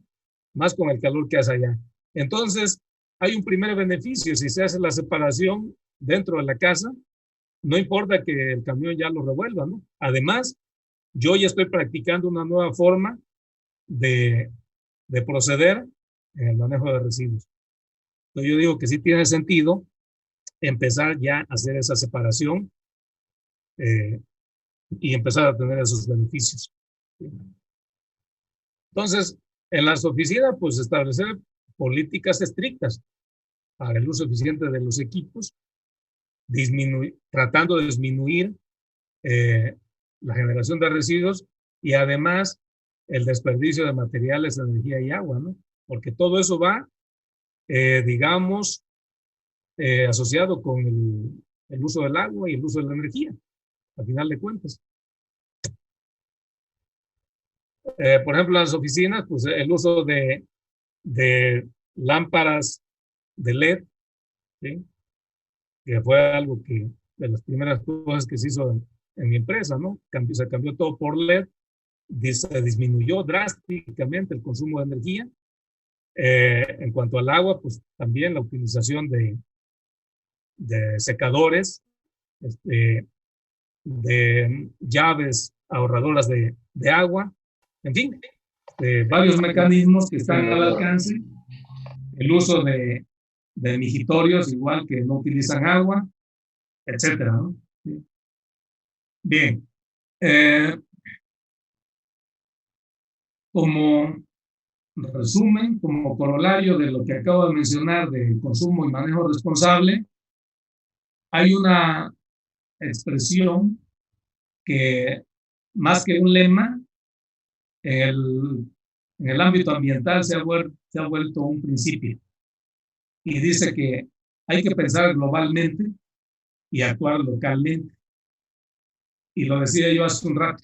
más con el calor que hace allá. Entonces, hay un primer beneficio si se hace la separación dentro de la casa, no importa que el camión ya lo revuelva, ¿no? Además, yo ya estoy practicando una nueva forma de proceder en el manejo de residuos. Entonces, yo digo que sí tiene sentido empezar ya a hacer esa separación y empezar a tener esos beneficios. Entonces, en las oficinas, pues establecer políticas estrictas para el uso eficiente de los equipos, tratando de disminuir la generación de residuos y además el desperdicio de materiales, energía y agua, ¿no? Porque todo eso va, digamos, asociado con el uso del agua y el uso de la energía, al final de cuentas. Por ejemplo, en las oficinas, pues el uso de lámparas de LED, ¿sí? Que fue algo de las primeras cosas que se hizo en mi empresa, ¿no? Se cambió todo por LED, se disminuyó drásticamente el consumo de energía. En cuanto al agua, pues también la utilización de secadores, de llaves ahorradoras de agua, en fin, varios mecanismos que están al alcance, el uso de mijitorios, igual que no utilizan agua, etcétera, ¿no? Bien, como resumen, como corolario de lo que acabo de mencionar del consumo y manejo responsable, hay una expresión que, más que un lema, en el ámbito ambiental se ha vuelto un principio. Y dice que hay que pensar globalmente y actuar localmente. Y lo decía yo hace un rato,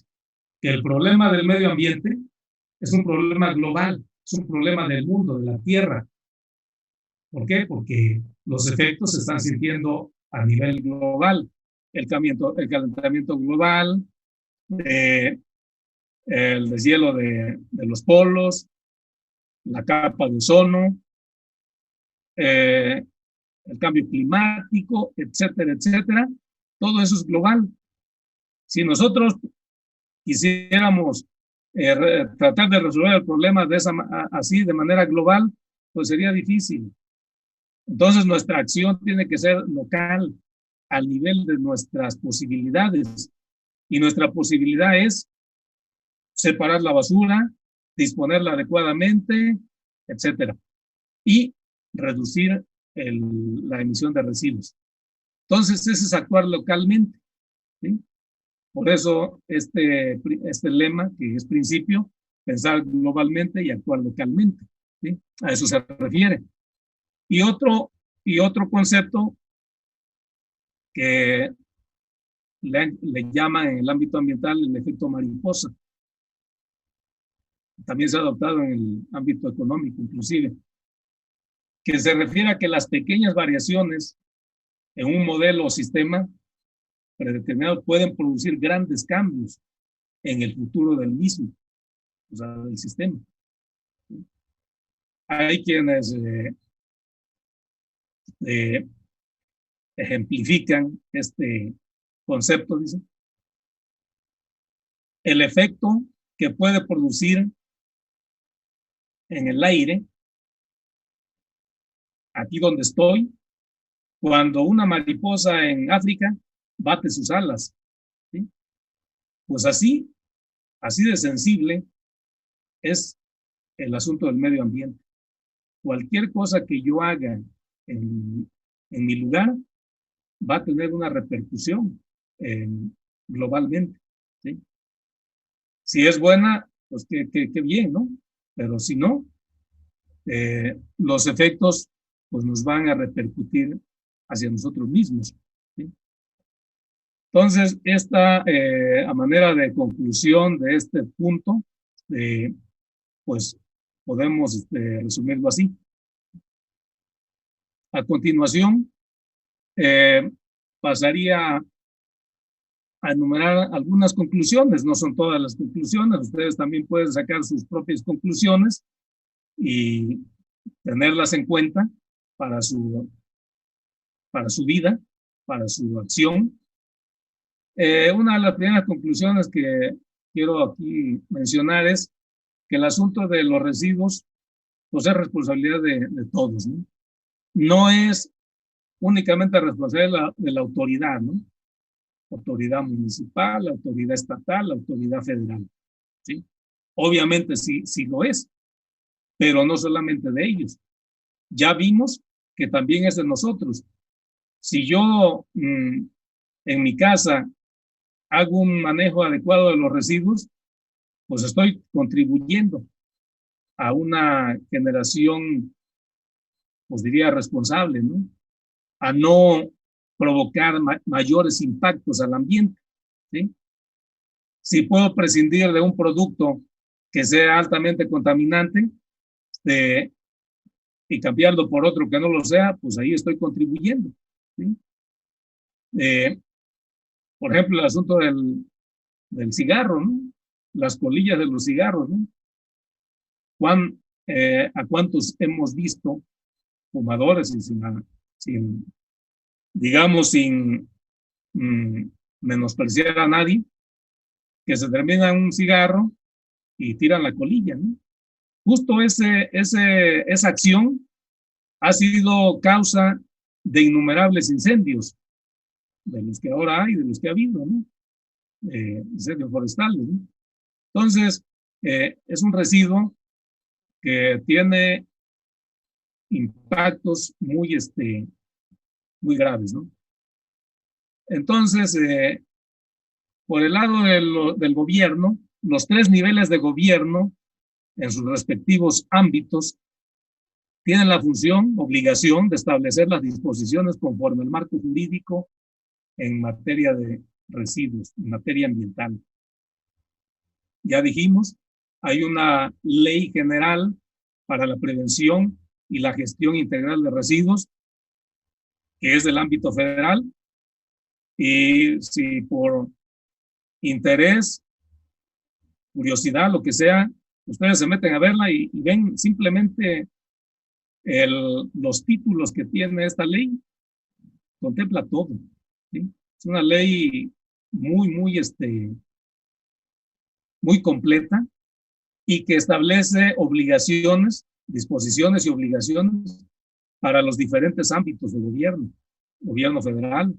que el problema del medio ambiente es un problema global, es un problema del mundo, de la Tierra. ¿Por qué? Porque los efectos se están sintiendo a nivel global. el calentamiento global, el deshielo de los polos, la capa de ozono, el cambio climático, etcétera, etcétera. Todo eso es global. Si nosotros quisiéramos tratar de resolver el problema así de manera global, pues sería difícil. Entonces nuestra acción tiene que ser local, al nivel de nuestras posibilidades. Y nuestra posibilidad es separar la basura, disponerla adecuadamente, etcétera, y reducir la emisión de residuos. Entonces, ese es actuar localmente, ¿sí? Por eso este lema, que es principio, pensar globalmente y actuar localmente, ¿sí? A eso se refiere. Y otro concepto que le llaman en el ámbito ambiental el efecto mariposa. También se ha adoptado en el ámbito económico, inclusive, que se refiere a que las pequeñas variaciones en un modelo o sistema predeterminado pueden producir grandes cambios en el futuro del mismo, o sea, del sistema. Hay quienes ejemplifican este concepto, dice, el efecto que puede producir en el aire, aquí donde estoy, cuando una mariposa en África bate sus alas, ¿sí? Pues así de sensible es el asunto del medio ambiente. Cualquier cosa que yo haga en mi lugar va a tener una repercusión globalmente, ¿sí? Si es buena, pues qué bien, ¿no? Pero si no, los efectos pues nos van a repercutir hacia nosotros mismos, ¿sí? Entonces, a manera de conclusión de este punto, pues podemos resumirlo así. A continuación, pasaría a enumerar algunas conclusiones. No son todas las conclusiones, ustedes también pueden sacar sus propias conclusiones y tenerlas en cuenta para su vida, para su acción. Una de las primeras conclusiones que quiero aquí mencionar es que el asunto de los residuos pues es responsabilidad de todos, ¿no? No es únicamente responsabilidad de la autoridad, ¿no? Autoridad municipal, autoridad estatal, autoridad federal, ¿sí? Obviamente sí lo es, pero no solamente de ellos. Ya vimos que también es de nosotros. Si yo en mi casa hago un manejo adecuado de los residuos, pues estoy contribuyendo a una generación, pues diría, responsable, ¿no? A no provocar mayores impactos al ambiente, ¿sí? Si puedo prescindir de un producto que sea altamente contaminante y cambiarlo por otro que no lo sea, pues ahí estoy contribuyendo, ¿sí? Por ejemplo, el asunto del cigarro, ¿no? Las colillas de los cigarros, ¿no? ¿A cuántos hemos visto fumadores sin menospreciar a nadie, que se terminan un cigarro y tiran la colilla, ¿no? Justo esa acción ha sido causa de innumerables incendios, de los que ahora hay, de los que ha habido, ¿no? Incendios forestales, ¿no? Entonces, es un residuo que tiene impactos muy graves, ¿no? Entonces, por el lado del gobierno, los 3 niveles de gobierno en sus respectivos ámbitos tienen la función, obligación de establecer las disposiciones conforme al marco jurídico en materia de residuos, en materia ambiental. Ya dijimos, hay una ley general para la prevención y la gestión integral de residuos, que es del ámbito federal, Y si por interés, curiosidad, lo que sea, ustedes se meten a verla y ven simplemente los títulos que tiene esta ley, contempla todo, ¿sí? Es una ley muy completa y que establece obligaciones, disposiciones y obligaciones para los diferentes ámbitos de gobierno, gobierno federal,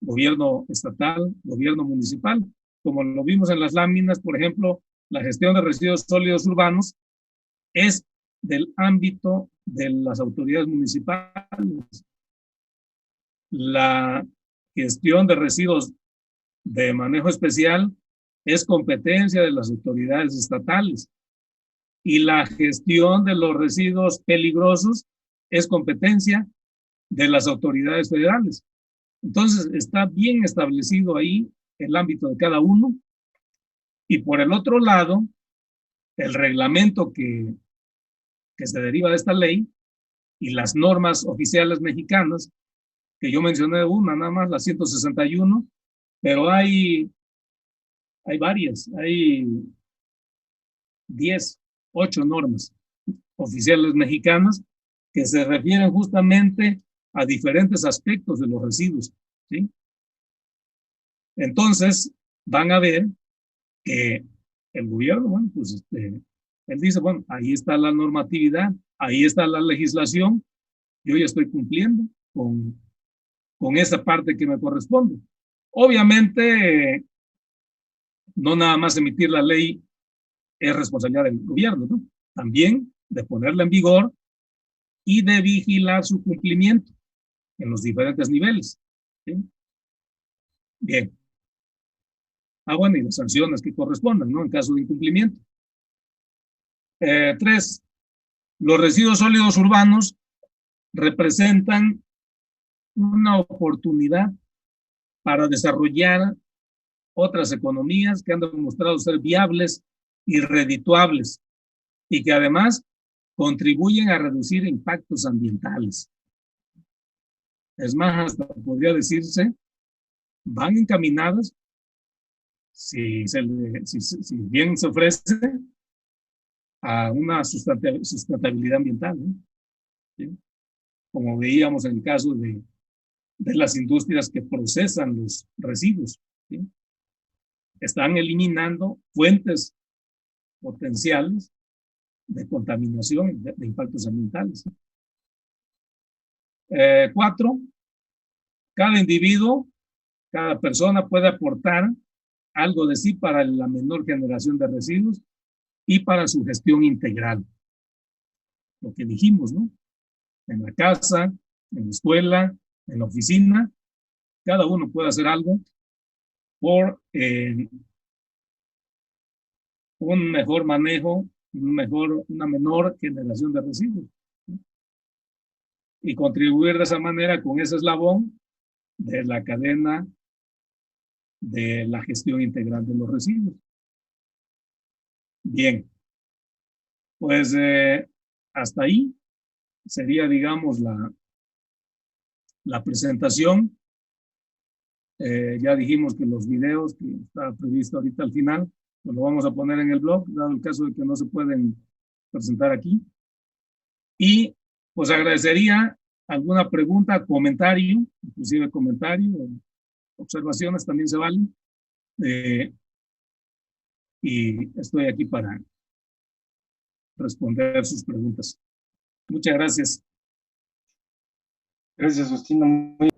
gobierno estatal, gobierno municipal. Como lo vimos en las láminas, por ejemplo, la gestión de residuos sólidos urbanos es del ámbito de las autoridades municipales. La gestión de residuos de manejo especial es competencia de las autoridades estatales. Y la gestión de los residuos peligrosos es competencia de las autoridades federales. Entonces, está bien establecido ahí el ámbito de cada uno. Y por el otro lado, el reglamento que se deriva de esta ley y las normas oficiales mexicanas, que yo mencioné una nada más, la 161, pero hay varias, hay 8 normas oficiales mexicanas que se refieren justamente a diferentes aspectos de los residuos, ¿sí? Entonces, van a ver que el gobierno, bueno, pues él dice, bueno, ahí está la normatividad, ahí está la legislación, yo ya estoy cumpliendo con esa parte que me corresponde. Obviamente, no nada más emitir la ley es responsabilidad del gobierno, ¿no? También de ponerla en vigor y de vigilar su cumplimiento en los diferentes niveles, ¿sí? Bien. Bueno, y las sanciones que correspondan, ¿no? En caso de incumplimiento. 3. Los residuos sólidos urbanos representan una oportunidad para desarrollar otras economías que han demostrado ser viables y redituables y que además contribuyen a reducir impactos ambientales. Es más, hasta podría decirse, van encaminadas, si bien se ofrece, a una sustentabilidad ambiental, ¿no? ¿Sí? Como veíamos en el caso de las industrias que procesan los residuos, ¿sí? Están eliminando fuentes potenciales de contaminación, de impactos ambientales. 4. Cada individuo, cada persona puede aportar algo de sí para la menor generación de residuos y para su gestión integral. Lo que dijimos, ¿no? En la casa, en la escuela, en la oficina, cada uno puede hacer algo por un mejor manejo, una menor generación de residuos, ¿sí? Y contribuir de esa manera con ese eslabón de la cadena de la gestión integral de los residuos. Bien, pues hasta ahí sería, digamos, la presentación. Ya dijimos que los videos que está previsto ahorita al final, pues lo vamos a poner en el blog, dado el caso de que no se pueden presentar aquí. Y pues agradecería alguna pregunta, comentario, inclusive comentario, observaciones también se valen. Y estoy aquí para responder sus preguntas. Muchas gracias. Gracias, Justino. Muy